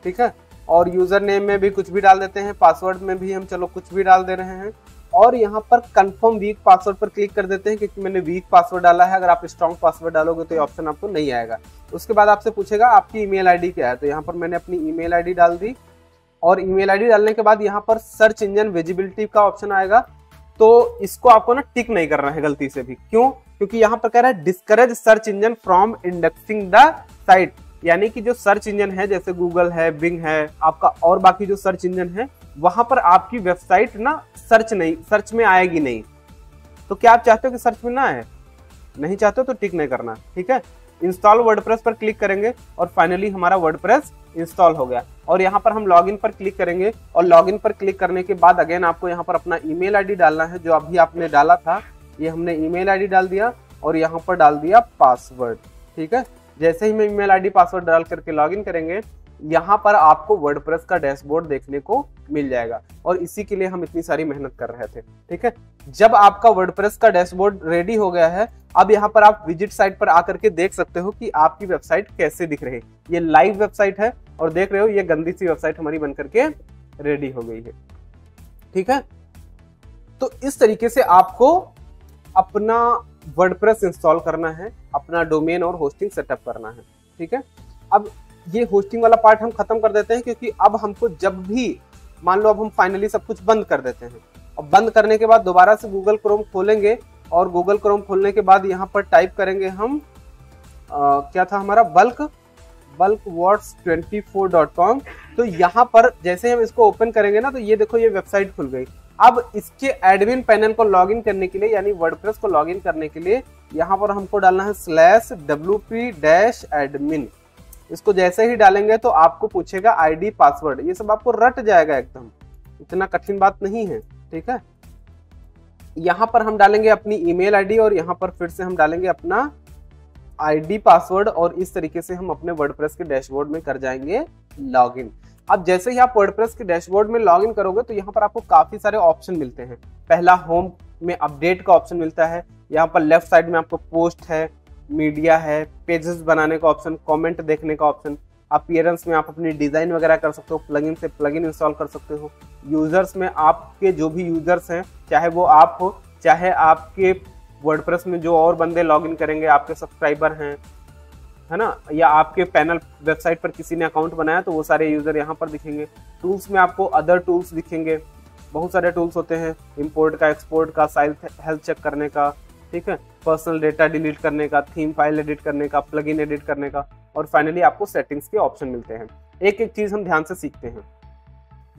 ठीक है, और यूजर नेम में भी कुछ भी डाल देते हैं, पासवर्ड में भी हम चलो कुछ भी डाल दे रहे हैं और यहाँ पर कंफर्म वीक पासवर्ड पर क्लिक कर देते हैं क्योंकि मैंने वीक पासवर्ड डाला है। अगर आप स्ट्रॉन्ग पासवर्ड डालोगे तो ये ऑप्शन आपको नहीं आएगा। उसके बाद आपसे पूछेगा आपकी ईमेल आईडी क्या है, तो यहाँ पर मैंने अपनी ईमेल आईडी डाल दी और ईमेल आईडी डालने के बाद यहाँ पर सर्च इंजन विजिबिलिटी का ऑप्शन आएगा, तो इसको आपको ना टिक नहीं करना है गलती से भी। क्यों? क्योंकि यहाँ पर कह रहा है discourage search engine from indexing the site, यानी कि जो सर्च इंजन है जैसे गूगल है, बिंग है, आपका और बाकी जो सर्च इंजन है वहां पर आपकी वेबसाइट ना सर्च में आएगी नहीं। तो क्या आप चाहते हो कि सर्च में ना आए? नहीं चाहते हो तो टिक नहीं करना। ठीक है, इंस्टॉल वर्डप्रेस पर क्लिक करेंगे और फाइनली हमारा वर्डप्रेस इंस्टॉल हो गया। और यहाँ पर हम लॉगिन पर क्लिक करेंगे और लॉगिन पर क्लिक करने के बाद अगेन आपको यहाँ पर अपना ईमेल आईडी डालना है, जो अभी आपने डाला था। ये हमने ईमेल आईडी डाल दिया और यहाँ पर डाल दिया पासवर्ड। ठीक है, जैसे ही मैं ईमेल आईडी पासवर्ड डाल करके लॉगिन करेंगे, यहाँ पर आपको वर्डप्रेस का डैशबोर्ड देखने को मिल जाएगा और इसी के लिए हम इतनी सारी मेहनत कर रहे थे। ठीक है, जब आपका वर्डप्रेस का डैशबोर्ड रेडी हो गया है, अब यहाँ पर आप विजिट साइट पर आकर के देख सकते हो कि आपकी वेबसाइट कैसे दिख रही है। ये लाइव वेबसाइट है और देख रहे हो ये गंदी सी वेबसाइट हमारी बनकर के रेडी हो गई है। ठीक है, तो इस तरीके से आपको अपना वर्डप्रेस इंस्टॉल करना है, अपना डोमेन और होस्टिंग सेटअप करना है। ठीक है, अब ये होस्टिंग वाला पार्ट हम खत्म कर देते हैं, क्योंकि अब हमको जब भी मान लो अब हम फाइनली सब कुछ बंद कर देते हैं, अब बंद करने के बाद दोबारा से गूगल क्रोम खोलेंगे और गूगल क्रोम खोलने के बाद यहाँ पर टाइप करेंगे हम क्या था हमारा bulkwords24.com। तो यहाँ पर जैसे हम इसको ओपन करेंगे ना, तो ये देखो ये वेबसाइट खुल गई। अब इसके एडमिन पैनल को लॉगिन करने के लिए, यानी वर्डप्रेस को लॉगिन करने के लिए यहाँ पर हमको डालना है /wp-admin। इसको जैसे ही डालेंगे तो आपको पूछेगा आईडी पासवर्ड, ये सब आपको रट जाएगा एकदम, इतना कठिन बात नहीं है। ठीक है, यहाँ पर हम डालेंगे अपनी ईमेल आईडी और यहाँ पर फिर से हम डालेंगे अपना आईडी पासवर्ड और इस तरीके से हम अपने वर्डप्रेस के डैशबोर्ड में कर जाएंगे लॉगिन। अब जैसे ही आप वर्डप्रेस के डैशबोर्ड में लॉगिन करोगे तो यहाँ पर आपको काफी सारे ऑप्शन मिलते हैं। पहला होम में अपडेट का ऑप्शन मिलता है, यहाँ पर लेफ्ट साइड में आपको पोस्ट है, मीडिया है, पेजेस बनाने का ऑप्शन, कमेंट देखने का ऑप्शन, अपीयरेंस में आप अपनी डिजाइन वगैरह कर सकते हो, प्लगइन से प्लगइन इंस्टॉल कर सकते हो, यूजर्स में आपके जो भी यूजर्स हैं, चाहे वो आप हो चाहे आपके वर्डप्रेस में जो और बंदे लॉगिन करेंगे आपके सब्सक्राइबर हैं, है ना, या आपके पैनल वेबसाइट पर किसी ने अकाउंट बनाया तो वो सारे यूजर यहाँ पर दिखेंगे। टूल्स में आपको अदर टूल्स दिखेंगे, बहुत सारे टूल्स होते हैं, इंपोर्ट का, एक्सपोर्ट का, साइट हेल्थ चेक करने का, ठीक है, पर्सनल डेटा डिलीट करने का, थीम फाइल एडिट करने का, प्लगइन एडिट करने का, और फाइनली आपको सेटिंग्स के ऑप्शन मिलते हैं। एक एक चीज हम ध्यान से सीखते हैं।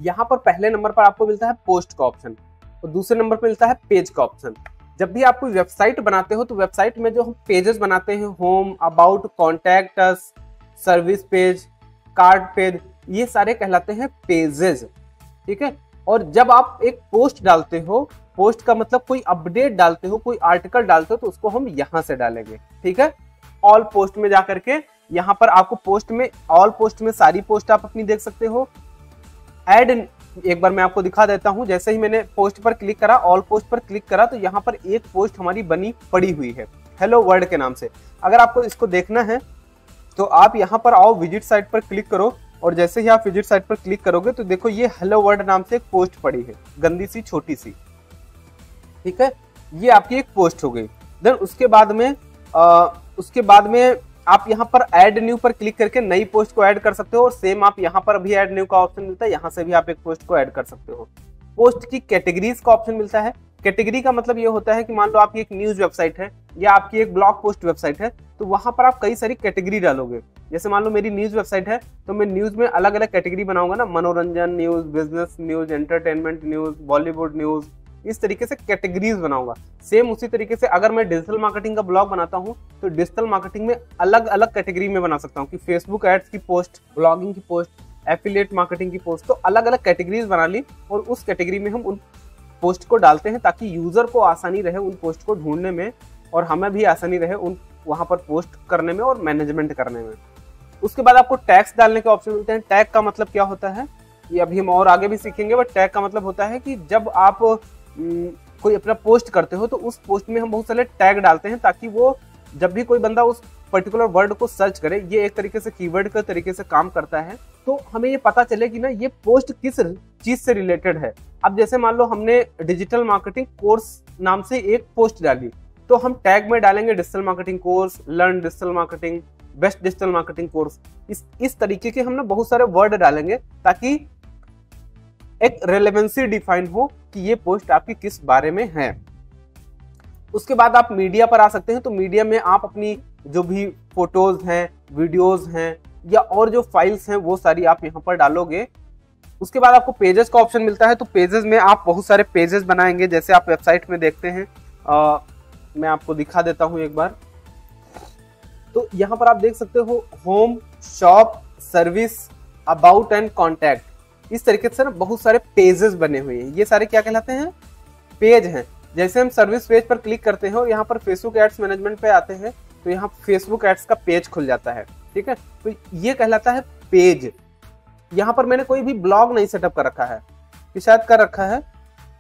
यहाँ पर पहले नंबर पर आपको मिलता है पोस्ट का ऑप्शन और दूसरे नंबर पर मिलता है पेज का ऑप्शन। जब भी आप कोई वेबसाइट बनाते हो तो वेबसाइट में जो हम पेजेस बनाते हैं, home, about, contact us, service page, card page, ये सारे कहलाते हैं पेजेस। ठीक है, और जब आप एक पोस्ट डालते हो, पोस्ट का मतलब कोई अपडेट डालते हो, कोई आर्टिकल डालते हो, तो उसको हम यहाँ से डालेंगे। ठीक है, ऑल पोस्ट में जाकर के यहाँ पर आपको पोस्ट में, ऑल पोस्ट में सारी पोस्ट आप अपनी देख सकते हो। ऐड एक बार मैं आपको दिखा देता हूं। जैसे ही मैंने पोस्ट पर क्लिक करा, ऑल पोस्ट पर क्लिक करा, तो यहाँ पर एक पोस्ट हमारी बनी पड़ी हुई है हेलो वर्ल्ड के नाम से। अगर आपको इसको देखना है तो आप यहाँ पर आओ, विजिट साइट पर क्लिक करो और जैसे ही आप विजिट साइट पर क्लिक करोगे तो देखो ये हेलो वर्ल्ड नाम से एक पोस्ट पड़ी है, गंदी सी छोटी सी। ठीक है, ये आपकी एक पोस्ट हो गई। देन उसके बाद में आप यहाँ पर ऐड न्यू पर क्लिक करके नई पोस्ट को ऐड कर सकते हो और सेम आप यहाँ पर भी ऐड न्यू का ऑप्शन मिलता है, यहाँ से भी आप एक पोस्ट को ऐड कर सकते हो। पोस्ट की कैटेगरीज का ऑप्शन मिलता है। कैटेगरी का मतलब ये होता है कि मान लो आपकी एक न्यूज वेबसाइट है या आपकी एक ब्लॉग पोस्ट वेबसाइट है, तो वहां पर आप कई सारी कैटेगरी डालोगे। जैसे मान लो मेरी न्यूज वेबसाइट है तो मैं न्यूज में अलग अलग कैटेगरी बनाऊंगा ना, मनोरंजन news, business news, entertainment news, Bollywood news, इस तरीके से कैटेगरीज बनाऊंगा। सेम उसी तरीके से अगर मैं डिजिटल मार्केटिंग का ब्लॉग बनाता हूं तो डिजिटल मार्केटिंग में अलग अलग कैटेगरी में बना सकता हूं कि फेसबुक एड्स की पोस्ट, ब्लॉगिंग की पोस्ट, एफिलिएट मार्केटिंग की पोस्ट। तो अलग अलग कैटेगरीज बना ली और उस कैटेगरी में हम उन पोस्ट को डालते हैं ताकि यूजर को आसानी रहे उन पोस्ट को ढूंढने में और हमें भी आसानी रहे उन वहां पर पोस्ट करने में और मैनेजमेंट करने में। उसके बाद आपको टैग्स डालने के ऑप्शन मिलते हैं। टैग का मतलब क्या होता है ये अभी हम और आगे भी सीखेंगे, बट टैग का मतलब होता है कि जब आप कोई अपना पोस्ट करते हो तो उस पोस्ट में हम बहुत सारे टैग डालते हैं ताकि वो जब भी कोई बंदा उस पर्टिकुलर वर्ड को सर्च करे, ये एक तरीके से कीवर्ड के तरीके से काम करता है, तो हमें ये पता चले कि ना ये पोस्ट किस चीज से रिलेटेड है। अब जैसे मान लो हमने डिजिटल मार्केटिंग कोर्स नाम से एक पोस्ट डाली, तो हम टैग में डालेंगे digital marketing course, learn digital marketing, best digital marketing course. इस तरीके के हम ना बहुत सारे वर्ड डालेंगे ताकि एक रेलेवेंसी डिफाइन हो कि ये पोस्ट आपकी किस बारे में है। उसके बाद आप मीडिया पर आ सकते हैं। तो मीडिया में आप अपनी जो भी फोटोज हैं, वीडियोज हैं या और जो फाइल्स हैं वो सारी आप यहाँ पर डालोगे। उसके बाद आपको पेजेस का ऑप्शन मिलता है। तो पेजेस में आप बहुत सारे पेजेस बनाएंगे, जैसे आप वेबसाइट में देखते हैं। मैं आपको दिखा देता हूँ एक बार। तो यहाँ पर आप देख सकते हो home, shop, service, about and contact, इस तरीके से ना बहुत सारे पेजेस बने हुए हैं। ये सारे क्या कहलाते हैं? पेज हैं। जैसे हम सर्विस पेज पर क्लिक करते हैं और यहाँ पर फेसबुक एड्स मैनेजमेंट पे आते हैं तो यहाँ फेसबुक एड्स का पेज खुल जाता है, ठीक है। तो ये कहलाता है पेज। यहाँ पर मैंने कोई भी ब्लॉग नहीं सेटअप कर रखा है, कि शायद कर रखा है,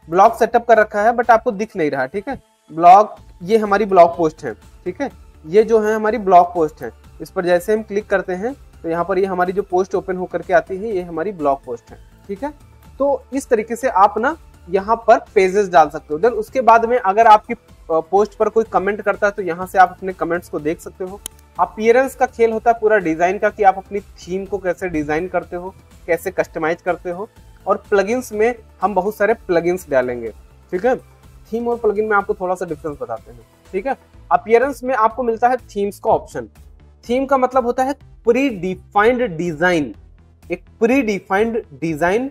ब्लॉग सेटअप कर रखा है बट आपको दिख नहीं रहा, ठीक है। ब्लॉग, ये हमारी ब्लॉग पोस्ट है, ठीक है। ये जो है हमारी ब्लॉग पोस्ट है, इस पर जैसे हम क्लिक करते हैं तो यहाँ पर ये हमारी जो पोस्ट ओपन होकर के आती है, ये हमारी ब्लॉग पोस्ट है, ठीक है। तो इस तरीके से आप ना यहाँ पर पेजेस डाल सकते हो। देन उसके बाद में अगर आपकी पोस्ट पर कोई कमेंट करता है तो यहाँ से आप अपने कमेंट्स को देख सकते हो। अपीयरेंस का खेल होता है पूरा डिजाइन का, कि आप अपनी थीम को कैसे डिजाइन करते हो, कैसे कस्टमाइज करते हो। और प्लगइन्स में हम बहुत सारे प्लगइन्स डालेंगे, ठीक है। थीम और प्लगइन में आपको थोड़ा सा डिफरेंस बताते हैं, ठीक है। अपीयरेंस में आपको मिलता है थीम्स का ऑप्शन। थीम का मतलब होता है प्री डिफाइंड डिजाइन, एक pre defined design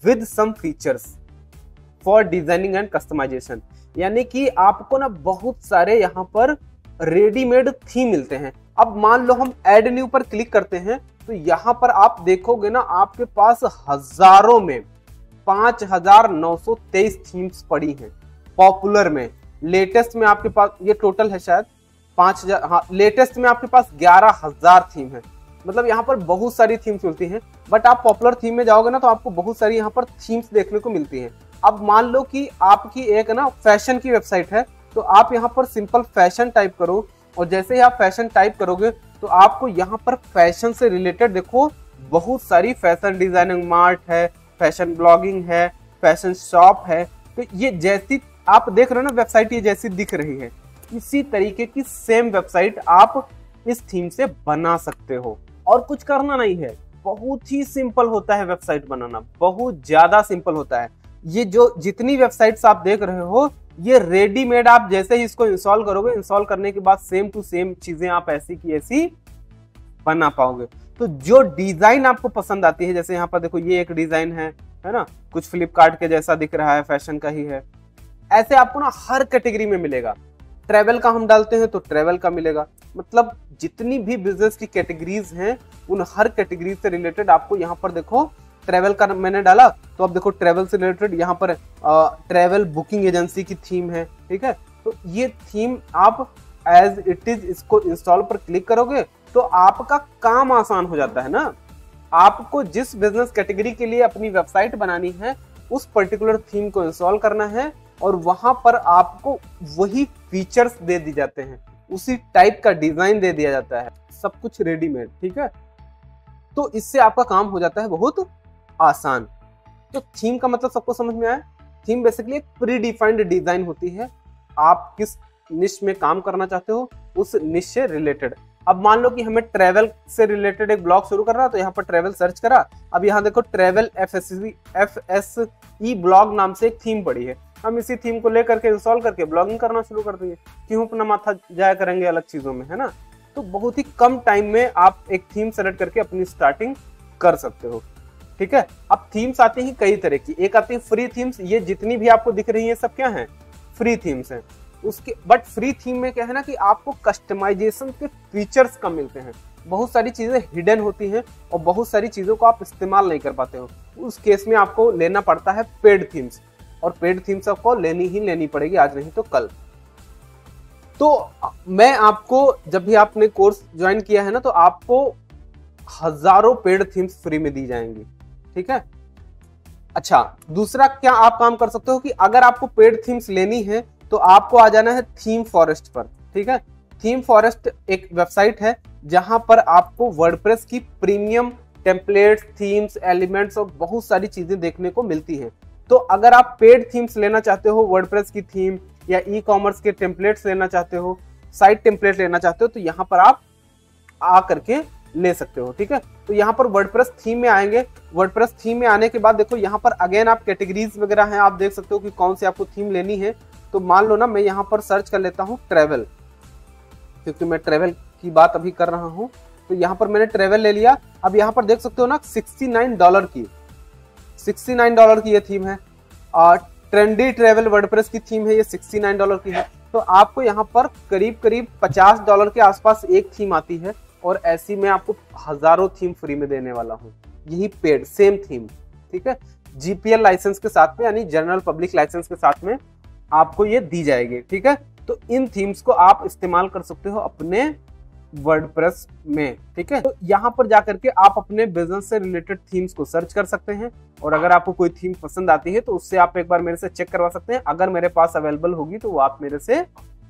with some features for designing and customization. यानी कि आपको ना बहुत सारे यहाँ पर रेडीमेड थीम मिलते हैं। अब मान लो हम ऐड न्यू पर क्लिक करते हैं तो यहाँ पर आप देखोगे ना आपके पास हजारों में 5923 थीम्स पड़ी हैं पॉपुलर में। लेटेस्ट में आपके पास, ये टोटल है शायद 5000, हाँ लेटेस्ट में आपके पास 11000 थीम है। मतलब यहाँ पर बहुत सारी थीम्स मिलती हैं। बट आप पॉपुलर थीम में जाओगे ना तो आपको बहुत सारी यहाँ पर थीम्स देखने को मिलती हैं। अब मान लो कि आपकी एक ना फैशन की वेबसाइट है तो आप यहाँ पर सिंपल फैशन टाइप करो, और जैसे ही आप फैशन टाइप करोगे तो आपको यहाँ पर फैशन से रिलेटेड देखो बहुत सारी फैशन डिजाइनिंग मार्ट है, फैशन ब्लॉगिंग है, फैशन शॉप है। तो ये जैसी आप देख रहे हो ना वेबसाइट, ये जैसी दिख रही है इसी तरीके की सेम वेबसाइट आप इस थीम से बना सकते हो। और कुछ करना नहीं है, बहुत ही सिंपल होता है वेबसाइट बनाना, बहुत ज्यादा सिंपल होता है। ये जो जितनी वेबसाइट्स आप देख रहे हो ये रेडीमेड, आप जैसे ही इसको इंस्टॉल करोगे, इंस्टॉल करने के बाद सेम टू सेम चीजें आप ऐसी की ऐसी बना पाओगे। तो जो डिजाइन आपको पसंद आती है, जैसे यहाँ पर देखो ये एक डिजाइन है ना, कुछ फ्लिपकार्ट के जैसा दिख रहा है, फैशन का ही है। ऐसे आपको ना हर कैटेगरी में मिलेगा। ट्रैवल का हम डालते हैं तो ट्रैवल का मिलेगा। मतलब जितनी भी बिजनेस की कैटेगरीज हैं उन हर कैटेगरी से रिलेटेड आपको यहाँ पर देखो, ट्रैवल का मैंने डाला तो अब देखो ट्रैवल से रिलेटेड यहाँ पर ट्रैवल बुकिंग एजेंसी की थीम है, ठीक है। तो ये थीम आप एज इट इज इसको इंस्टॉल पर क्लिक करोगे तो आपका काम आसान हो जाता है ना। आपको जिस बिजनेस कैटेगरी के लिए अपनी वेबसाइट बनानी है उस पर्टिकुलर थीम को इंस्टॉल करना है और वहां पर आपको वही फीचर्स दे दी जाते हैं, उसी टाइप का डिजाइन दे दिया जाता है, सब कुछ रेडीमेड, ठीक है। तो इससे आपका काम हो जाता है बहुत आसान। तो थीम का मतलब सबको समझ में आया। थीम बेसिकली एक प्री डिफाइंड डिजाइन होती है, आप किस निश में काम करना चाहते हो उस निश से रिलेटेड। अब मान लो कि हमें ट्रैवल से रिलेटेड एक ब्लॉग शुरू करना, तो यहाँ पर ट्रैवल सर्च करा। अब यहाँ देखो ट्रैवल FSE ब्लॉग नाम से एक थीम पड़ी है। हम इसी थीम को लेकर के इंस्टॉल करके ब्लॉगिंग करना शुरू कर देंगे, क्यों अपना माथा जाया करेंगे अलग चीजों में, है ना। तो बहुत ही कम टाइम में आप एक थीम सेलेक्ट करके अपनी स्टार्टिंग कर सकते हो, ठीक है। अब थीम्स आती हैं कई तरह की। एक आती है फ्री थीम्स, ये जितनी भी आपको दिख रही है सब क्या है, फ्री थीम्स हैं। उसके बट फ्री थीम में क्या है ना कि आपको कस्टमाइजेशन के फीचर्स कम मिलते हैं, बहुत सारी चीजें हिडन होती हैं और बहुत सारी चीजों को आप इस्तेमाल नहीं कर पाते हो। उस केस में आपको लेना पड़ता है पेड थीम्स, और पेड थीम्स आपको लेनी ही लेनी पड़ेगी, आज नहीं तो कल। तो मैं आपको, जब भी आपने कोर्स ज्वाइन किया है ना, तो आपको हजारों पेड थीम्स फ्री में दी जाएंगी, ठीक है। अच्छा, दूसरा क्या आप काम कर सकते हो कि अगर आपको पेड थीम्स लेनी है तो आपको आ जाना है थीम फॉरेस्ट पर, ठीक है। थीम फॉरेस्ट एक वेबसाइट है जहां पर आपको वर्डप्रेस की प्रीमियम टेम्पलेट्स, थीम्स, एलिमेंट्स और बहुत सारी चीजें देखने को मिलती हैं। तो अगर आप पेड थीम्स लेना चाहते हो, वर्डप्रेस की थीम या ई कॉमर्स के टेम्पलेट्स लेना चाहते हो, साइट टेम्पलेट लेना चाहते हो, तो यहाँ पर आप आ करके ले सकते हो, ठीक है। तो यहाँ पर वर्डप्रेस थीम में आएंगे। वर्डप्रेस थीम में आने के बाद देखो यहाँ पर अगेन आप कैटेगरीज वगैरह हैं, आप देख सकते हो कि कौन सी आपको थीम लेनी है। तो मान लो ना मैं यहाँ पर सर्च कर लेता हूँ ट्रैवल, क्योंकि मैं ट्रैवल की बात अभी कर रहा हूँ। तो यहाँ पर मैंने ट्रैवल ले लिया। अब यहाँ पर देख सकते हो ना $69 की, $69 की ये थीम है। ट्रेंडी ट्रैवल वर्डप्रेस की थीम है, ये $69 की है। तो आपको यहाँ पर करीब करीब $50 के आसपास एक थीम आती है, और ऐसी मैं आपको हजारों थीम फ्री में देने वाला हूँ, यही पेड सेम थीम, ठीक है। GPL लाइसेंस के साथ में, यानी जनरल पब्लिक लाइसेंस के साथ में आपको ये दी जाएगी, ठीक है। तो इन थीम्स को आप इस्तेमाल कर सकते हो अपने वर्डप्रेस में, ठीक है। तो यहाँ पर जाकर के आप अपने बिजनेस से रिलेटेड थीम्स को सर्च कर सकते हैं, और अगर आपको कोई थीम पसंद आती है तो उससे आप एक बार मेरे से चेक करवा सकते हैं। अगर मेरे पास अवेलेबल होगी तो वो आप मेरे से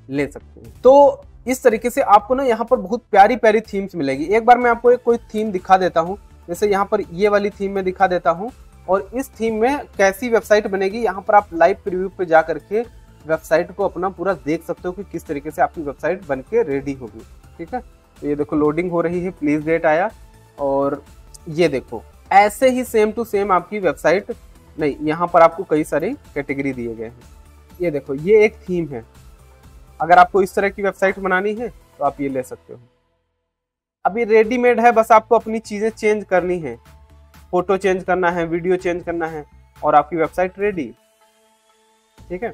ले सकते हैं। तो इस तरीके से आपको ना यहाँ पर बहुत प्यारी प्यारी थीम्स मिलेगी। एक बार मैं आपको एक कोई थीम दिखा देता हूँ, जैसे यहाँ पर ये वाली थीम मैं दिखा देता हूँ, और इस थीम में कैसी वेबसाइट बनेगी यहाँ पर आप लाइव प्रीव्यू पे जा करके वेबसाइट को अपना पूरा देख सकते हो कि किस तरीके से आपकी वेबसाइट बन के रेडी होगी, ठीक है। तो ये देखो लोडिंग हो रही है, प्लीज वेट आया, और ये देखो ऐसे ही सेम टू सेम आपकी वेबसाइट, नहीं यहाँ पर आपको कई सारे कैटेगरी दिए गए हैं। ये देखो ये एक थीम है, अगर आपको इस तरह की वेबसाइट बनानी है तो आप ये ले सकते हो। अभी रेडीमेड है, बस आपको अपनी चीजें चेंज करनी है, फोटो चेंज करना है, वीडियो चेंज करना है, और आपकी वेबसाइट रेडी, ठीक है।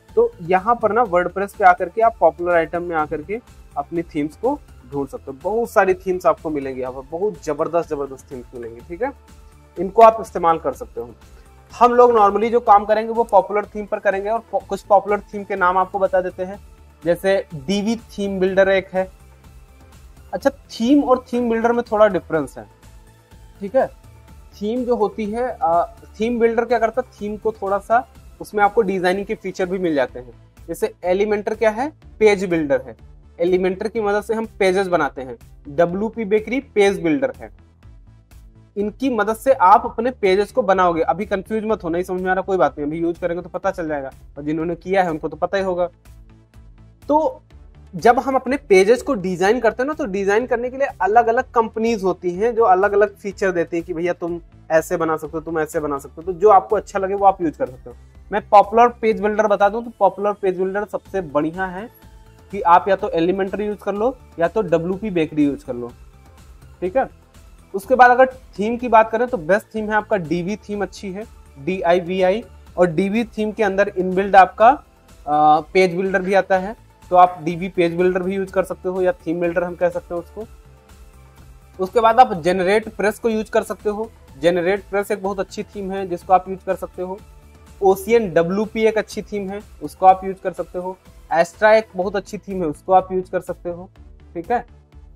तो यहाँ पर ना वर्डप्रेस पे आकर के आप पॉपुलर आइटम में आकर के अपनी थीम्स को ढूंढ सकते हो। बहुत सारी थीम्स आपको मिलेंगी यहाँ पर, बहुत जबरदस्त जबरदस्त थीम्स मिलेंगी, ठीक है। इनको आप इस्तेमाल कर सकते हो। हम लोग नॉर्मली जो काम करेंगे वो पॉपुलर थीम पर करेंगे, और कुछ पॉपुलर थीम के नाम आपको बता देते हैं। जैसे डीवी थीम बिल्डर एक है। अच्छा, थीम और थीम बिल्डर में थोड़ा डिफरेंस है, ठीक है। थीम जो होती है, थीम बिल्डर क्या करता है, थीम को थोड़ा सा उसमें आपको डिजाइनिंग के फीचर भी मिल जाते हैं। जैसे एलिमेंटर क्या है, पेज बिल्डर है, एलिमेंटर की मदद से हम पेजेस बनाते हैं। WP बेकरी पेज बिल्डर है, इनकी मदद से आप अपने पेजेस को बनाओगे। अभी कंफ्यूज मत हो, नहीं समझ में आ रहा कोई बात नहीं, अभी यूज करेंगे तो पता चल जाएगा, और जिन्होंने किया है उनको तो पता ही होगा। तो जब हम अपने पेजेस को डिजाइन करते हैं ना, तो डिजाइन करने के लिए अलग अलग कंपनीज होती हैं जो अलग अलग फीचर देती हैं कि भैया तुम ऐसे बना सकते हो, तुम ऐसे बना सकते हो। तो जो आपको अच्छा लगे वो आप यूज कर सकते हो। मैं पॉपुलर पेज बिल्डर बता दूं तो पॉपुलर पेज बिल्डर सबसे बढ़िया है कि आप या तो एलिमेंटर यूज कर लो या तो WP बेकरी यूज कर लो, ठीक है। उसके बाद अगर थीम की बात करें तो बेस्ट थीम है आपका DV थीम, अच्छी है, DIVI। और DV थीम के अंदर इनबिल्ड आपका पेज बिल्डर भी आता है, तो आप DV पेज बिल्डर भी यूज कर सकते हो, या थीम बिल्डर हम कह सकते हो उसको। उसके बाद आप जेनरेट प्रेस को यूज कर सकते हो। जेनरेट प्रेस एक बहुत अच्छी थीम है जिसको आप यूज कर सकते हो। ओशियन WP एक अच्छी थीम है, उसको आप यूज कर सकते हो। एस्ट्रा एक बहुत अच्छी थीम है, उसको आप यूज कर सकते हो, ठीक है।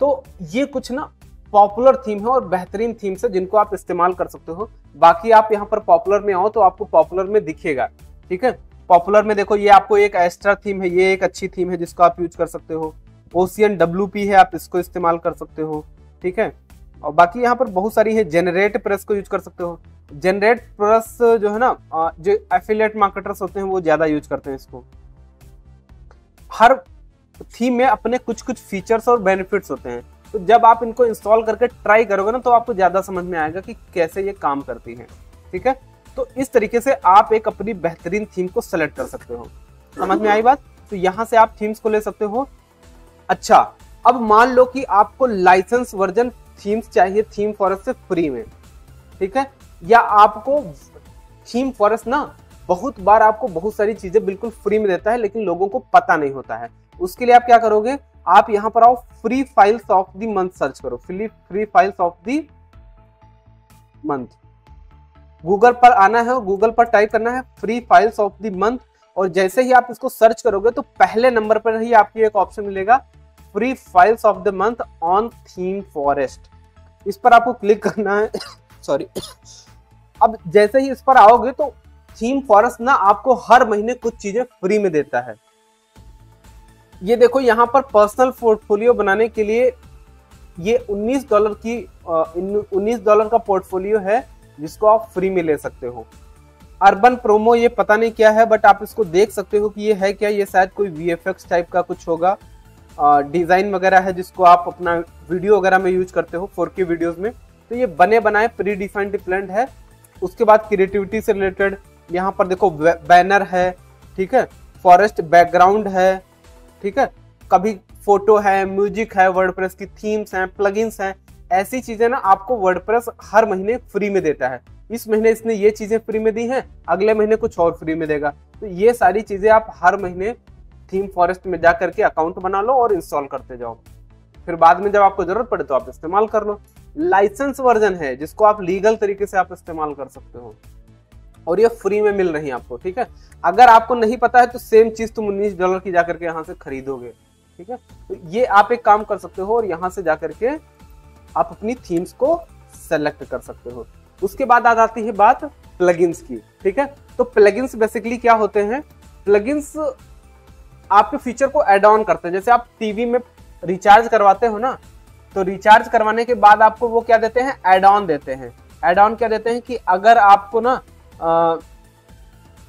तो ये कुछ ना पॉपुलर थीम है और बेहतरीन थीम्स है जिनको आप इस्तेमाल कर सकते हो। बाकी आप यहाँ पर पॉपुलर में आओ तो आपको पॉपुलर में दिखेगा, ठीक है। पॉपुलर में देखो ये आपको एक एस्ट्रा थीम है, ये एक अच्छी थीम है जिसको आप यूज कर सकते हो। ओशियन WP है, आप इसको इस्तेमाल कर सकते हो, ठीक है। और बाकी यहाँ पर बहुत सारी है। जेनरेट प्रेस को यूज कर सकते हो। जेनरेट प्रेस जो है ना, जो एफिलिएट मार्केटर्स होते हैं वो ज्यादा यूज करते हैं इसको। हर थीम में अपने कुछ कुछ फीचर्स और बेनिफिट्स होते हैं, तो जब आप इनको इंस्टॉल करके ट्राई करोगे ना तो आपको ज्यादा समझ में आएगा कि कैसे ये काम करती है, ठीक है। तो इस तरीके से आप एक अपनी बेहतरीन थीम को सेलेक्ट कर सकते हो। समझ में आई बात? तो यहां से आप थीम्स को ले सकते हो। अच्छा, अब मान लो कि आपको लाइसेंस वर्जन थीम्स चाहिए थीम फॉरेस्ट से फ्री में, ठीक है। या आपको थीम फॉरेस्ट ना बहुत बार आपको बहुत सारी चीजें बिल्कुल फ्री में देता है लेकिन लोगों को पता नहीं होता है। उसके लिए आप क्या करोगे, आप यहां पर आओ, free files of the month search करो। Free files of the month, Google पर आना है और गूगल पर टाइप करना है free files of the month. और जैसे ही आप इसको सर्च करोगे तो पहले नंबर पर ही आपको एक ऑप्शन मिलेगा, free files of the month on theme forest. इस पर आपको क्लिक करना है सॉरी। अब जैसे ही इस पर आओगे तो थीम फॉरेस्ट ना आपको हर महीने कुछ चीजें फ्री में देता है। ये देखो यहाँ पर पर्सनल पोर्टफोलियो बनाने के लिए ये $19 का पोर्टफोलियो है जिसको आप फ्री में ले सकते हो। अर्बन प्रोमो ये पता नहीं क्या है, बट आप इसको देख सकते हो कि ये है क्या। ये शायद कोई VFX टाइप का कुछ होगा, डिजाइन वगैरह है जिसको आप अपना वीडियो वगैरह में यूज करते हो 4K वीडियोस में। तो ये बने बनाए प्री डिफाइंड प्लान है। उसके बाद क्रिएटिविटी से रिलेटेड यहाँ पर देखो बैनर है, ठीक है, फॉरेस्ट बैकग्राउंड है, ठीक है, कभी फोटो है, म्यूजिक है, वर्डप्रेस की थीम्स हैं, प्लगइन्स हैं। ऐसी चीजें ना आपको वर्डप्रेस हर महीने फ्री में देता है। इस महीने इसने ये चीजें फ्री में दी हैं, अगले महीने कुछ और फ्री में देगा। तो ये सारी चीजें आप हर महीने थीम फॉरेस्ट में जा करके अकाउंट बना लो और इंस्टॉल करते जाओ, फिर बाद में जब आपको जरूरत पड़े तो आप इस्तेमाल कर लो। लाइसेंस वर्जन है जिसको आप लीगल तरीके से आप इस्तेमाल कर सकते हो, और ये फ्री में मिल रही है आपको, ठीक है। अगर आपको नहीं पता है तो सेम चीज तुम $19 की जाकर के यहाँ से खरीदोगे, ठीक है। तो ये आप एक काम कर सकते हो और यहाँ से जाकर के आप अपनी थीम्स को सेलेक्ट कर सकते हो। उसके बाद आ जाती है बात प्लगइन्स की, ठीक है। तो प्लगइन्स बेसिकली क्या होते हैं? प्लगइन्स आपके फीचर को ऐड ऑन करते हैं। जैसे आप टीवी में रिचार्ज करवाते हो ना, तो रिचार्ज करवाने के बाद आपको वो क्या देते हैं? ऐड ऑन देते हैं। ऐड ऑन क्या देते हैं कि अगर आपको ना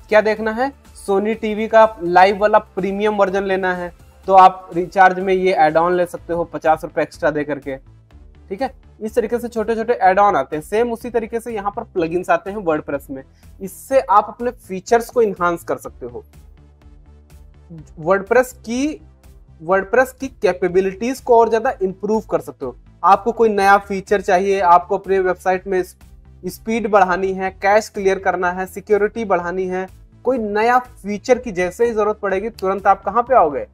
क्या देखना है, सोनी टीवी का लाइव वाला प्रीमियम वर्जन लेना है, तो आप रिचार्ज में ये ऐड ऑन ले सकते हो 50 रुपए एक्स्ट्रा दे करके, ठीक है। इस तरीके से छोटे छोटे ऐड ऑन आते हैं। सेम उसी तरीके से यहाँ पर प्लगइन्स आते हैं वर्डप्रेस में। इससे आप अपने फीचर्स को इन्हांस कर सकते हो। वर्डप्रेस की कैपेबिलिटीज को और ज्यादा इंप्रूव कर सकते हो। आपको कोई नया फीचर चाहिए, आपको अपने वेबसाइट में स्पीड बढ़ानी है, कैश क्लियर करना है, सिक्योरिटी बढ़ानी है, कोई नया फीचर की जैसे ही जरूरत पड़ेगी तुरंत आप कहाँ पे आओगे?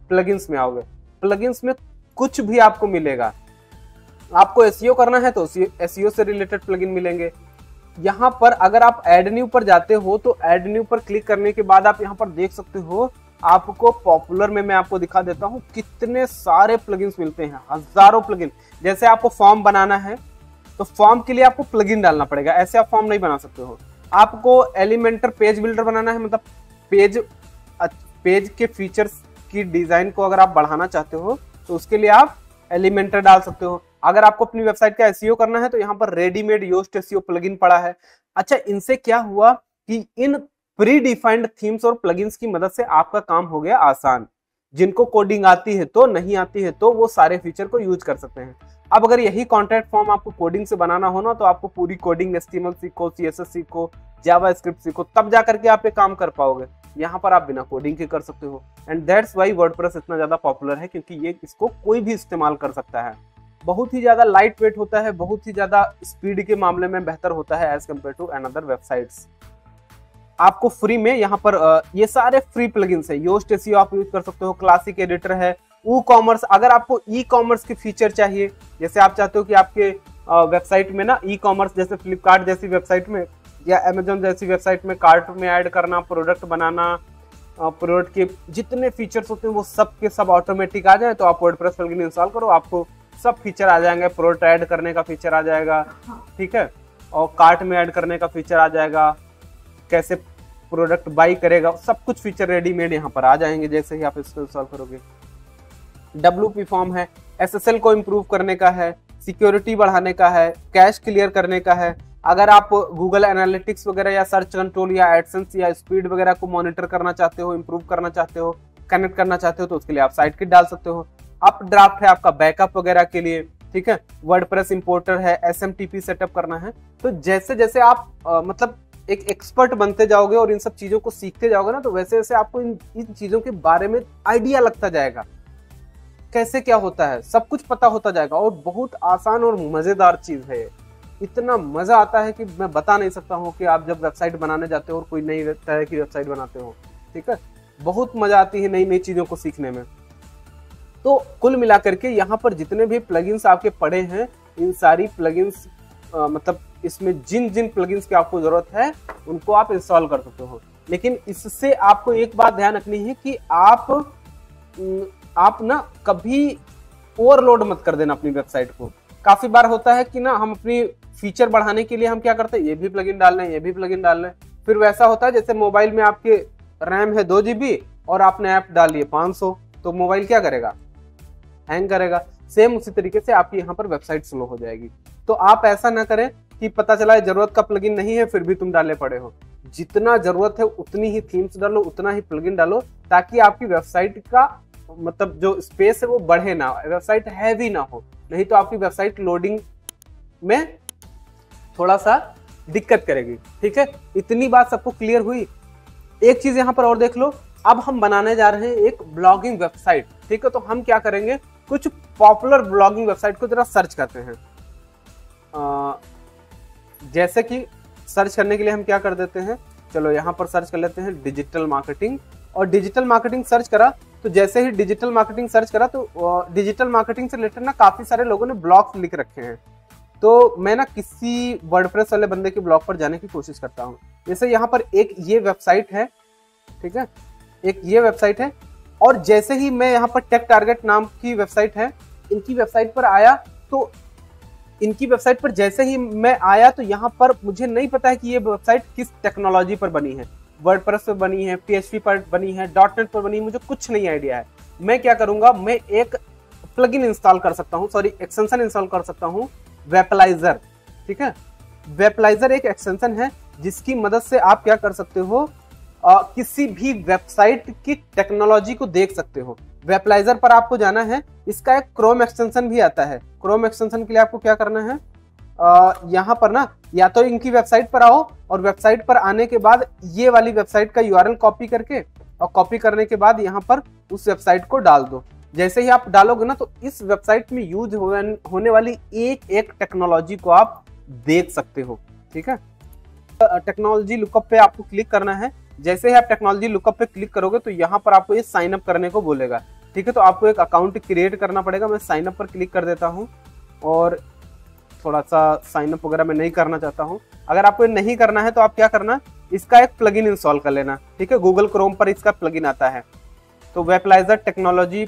प्लगइन्स में आओगे। प्लगइन्स में कुछ भी आपको मिलेगा। आपको एसईओ करना है तो एसईओ से रिलेटेड प्लगइन मिलेंगे। यहाँ पर अगर आप ऐड न्यू पर जाते हो तो ऐड न्यू पर क्लिक करने के बाद आप यहाँ पर देख सकते हो, आपको पॉपुलर में मैं आपको दिखा देता हूँ कितने सारे प्लगइन्स मिलते हैं, हजारों प्लगइन। जैसे आपको फॉर्म बनाना है तो फॉर्म के लिए आपको प्लगइन डालना पड़ेगा, ऐसे आप फॉर्म नहीं बना सकते हो। आपको एलिमेंटर पेज बिल्डर बनाना है, मतलब पेज के फीचर्स की डिजाइन को अगर आप बढ़ाना चाहते हो तो उसके लिए आप एलिमेंटर डाल सकते हो। अगर आपको अपनी वेबसाइट का एसईओ करना है तो यहाँ पर रेडीमेड योस्ट एसईओ प्लगइन पड़ा है। अच्छा, इनसे क्या हुआ कि इन प्री डिफाइंड थीम्स और प्लगइन्स की मदद से आपका काम हो गया आसान। जिनको कोडिंग आती है तो नहीं आती है तो वो सारे फीचर को यूज कर सकते हैं। अब अगर यही कॉन्टैक्ट फॉर्म आपको कोडिंग से बनाना हो ना, तो आपको पूरी कोडिंग HTML सीखो, CSS सीखो, जावास्क्रिप्ट सीखो, तब जाकर के आप ये काम कर पाओगे। यहाँ पर आप बिना कोडिंग के कर सकते हो। एंड दैट्स वाई वर्डप्रेस इतना ज्यादा पॉपुलर है, क्योंकि ये इसको कोई भी इस्तेमाल कर सकता है। बहुत ही ज्यादा लाइट वेट होता है, बहुत ही ज्यादा स्पीड के मामले में बेहतर होता है as compare to another websites. आपको फ्री में यहाँ पर ये सारे फ्री प्लगइन्स है। योस्ट एसईओ आप यूज कर सकते हो, क्लासिक एडिटर है, कॉमर्स। अगर आपको ई कॉमर्स की फीचर चाहिए, जैसे आप चाहते हो कि आपके वेबसाइट में ना ई कॉमर्स, जैसे फ्लिपकार्ट जैसी वेबसाइट में या अमेजोन जैसी वेबसाइट में कार्ट में ऐड करना, प्रोडक्ट बनाना, प्रोडक्ट के जितने फीचर्स होते हैं वो सब के सब ऑटोमेटिक आ जाए, तो आप वर्डप्रेस प्लगइन इंस्टॉल करो, आपको सब फीचर आ जाएंगे। प्रोडक्ट ऐड करने का फीचर आ जाएगा, ठीक है, और कार्ट में ऐड करने का फीचर आ जाएगा, कैसे प्रोडक्ट बाई करेगा, सब कुछ फीचर रेडीमेड यहाँ पर आ जाएंगे जैसे ही आप इसको इंस्टॉल करोगे। WP फॉर्म है, SSL को इम्प्रूव करने का है, सिक्योरिटी बढ़ाने का है, कैश क्लियर करने का है। अगर आप गूगल एनालिटिक्स वगैरह या सर्च कंट्रोल या एडसेंस या स्पीड वगैरह को मॉनिटर करना चाहते हो, इम्प्रूव करना चाहते हो, कनेक्ट करना चाहते हो, तो उसके लिए आप साइट किट डाल सकते हो। अप ड्राफ्ट है आपका बैकअप वगैरह के लिए, ठीक है। वर्डप्रेस इंपोर्टर है, SMTP सेटअप करना है। तो जैसे जैसे आप मतलब एक एक्सपर्ट बनते जाओगे और इन सब चीजों को सीखते जाओगे ना, तो वैसे वैसे आपको इन चीजों के बारे में आइडिया लगता जाएगा, कैसे क्या होता है, सब कुछ पता होता जाएगा। और बहुत आसान और मजेदार चीज है, इतना मजा आता है कि मैं बता नहीं सकता हूँ। कि आप जब वेबसाइट बनाने जाते हो और कोई नई तरह की वेबसाइट बनाते हो, ठीक है, बहुत मजा आती है नई नई चीजों को सीखने में। तो कुल मिलाकर के यहाँ पर जितने भी प्लगइन्स आपके पड़े हैं, इन सारी प्लगइन्स मतलब इसमें जिन जिन प्लगइन्स की आपको जरूरत है उनको आप इंस्टॉल कर सकते हो। लेकिन इससे आपको एक बात ध्यान रखनी है कि आप ना कभी ओवरलोड मत कर देना अपनी वेबसाइट को। काफी बार होता है कि ना हम अपनी फीचर बढ़ाने के लिए हम क्या करते हैं, ये भी प्लगइन डाल लें, ये भी प्लगइन डाल लें। फिर वैसा होता है जैसे मोबाइल में आपके रैम है 2 GB और आपने ऐप डाल लिए 500, तो मोबाइल क्या करेगा, हैंग करेगा। सेम उसी तरीके से आपकी यहाँ पर वेबसाइट स्लो हो जाएगी। तो आप ऐसा ना करें कि पता चला जरूरत का प्लगइन नहीं है फिर भी तुम डाले पड़े हो। जितना जरूरत है उतनी ही थीम्स डालो, उतना ही प्लगइन डालो, ताकि आपकी वेबसाइट का मतलब जो स्पेस है वो बढ़े ना, वेबसाइट हैवी ना हो। नहीं तो आपकी वेबसाइट लोडिंग में थोड़ा सा दिक्कत करेगी, ठीक है। इतनी बात सबको क्लियर हुई। एक चीज यहाँ पर और देख लो, अब हम बनाने जा रहे हैं एक ब्लॉगिंग वेबसाइट, ठीक है। तो हम क्या करेंगे, कुछ पॉपुलर ब्लॉगिंग वेबसाइट को जरा सर्च करते हैं। जैसे कि सर्च करने के लिए हम क्या कर देते हैं, चलो यहाँ पर सर्च कर लेते हैं डिजिटल मार्केटिंग और डिजिटल मार्केटिंग सर्च करा, तो जैसे ही डिजिटल मार्केटिंग सर्च करा तो डिजिटल मार्केटिंग से रिलेटेड ना काफी सारे लोगों ने ब्लॉग्स लिख रखे हैं। तो मैं ना किसी वर्डप्रेस वाले बंदे के ब्लॉग पर जाने की कोशिश करता हूँ। जैसे यहाँ पर एक ये वेबसाइट है, ठीक है, एक ये वेबसाइट है, और जैसे ही मैं यहाँ पर टेक टारगेट नाम की वेबसाइट है, इनकी वेबसाइट पर आया, तो इनकी वेबसाइट पर जैसे ही मैं आया तो यहाँ पर मुझे नहीं पता है कि ये वेबसाइट किस टेक्नोलॉजी पर बनी है, वर्डप्रेस पर बनी है, PHP पर बनी है, .NET पर बनी है, मुझे कुछ नहीं आइडिया है। मैं क्या करूंगा, मैं एक प्लगइन इंस्टॉल कर सकता हूँ, सॉरी एक्सटेंशन इंस्टॉल कर सकता हूँ, वेपलाइजर। ठीक है, वेपलाइजर एक एक्सटेंशन है जिसकी मदद से आप क्या कर सकते हो, किसी भी वेबसाइट की टेक्नोलॉजी को देख सकते हो। वेपलाइजर पर आपको जाना है, इसका एक क्रोम एक्सटेंशन भी आता है। क्रोम एक्सटेंशन के लिए आपको क्या करना है, यहाँ पर ना या तो इनकी वेबसाइट पर आओ, और वेबसाइट पर आने के बाद ये वाली वेबसाइट का URL कॉपी करके, और कॉपी करने के बाद यहाँ पर उस वेबसाइट को डाल दो। जैसे ही आप डालोगे ना, तो इस वेबसाइट में यूज होने वाली एक एक टेक्नोलॉजी को आप देख सकते हो। ठीक है, टेक्नोलॉजी लुकअप पे आपको क्लिक करना है। जैसे ही आप टेक्नोलॉजी लुकअप पे क्लिक करोगे तो यहाँ पर आपको ये साइन अप करने को बोलेगा। ठीक है, तो आपको एक अकाउंट क्रिएट करना पड़ेगा। मैं साइन अप पर क्लिक कर देता हूँ, और थोड़ा सा साइन अप वगैरह मैं नहीं करना चाहता हूँ। अगर आपको नहीं करना है तो आप क्या करना, इसका एक प्लगइन इंस्टॉल कर लेना। ठीक है, गूगल क्रोम पर इसका प्लगइन आता है, तो वेपलाइजर टेक्नोलॉजी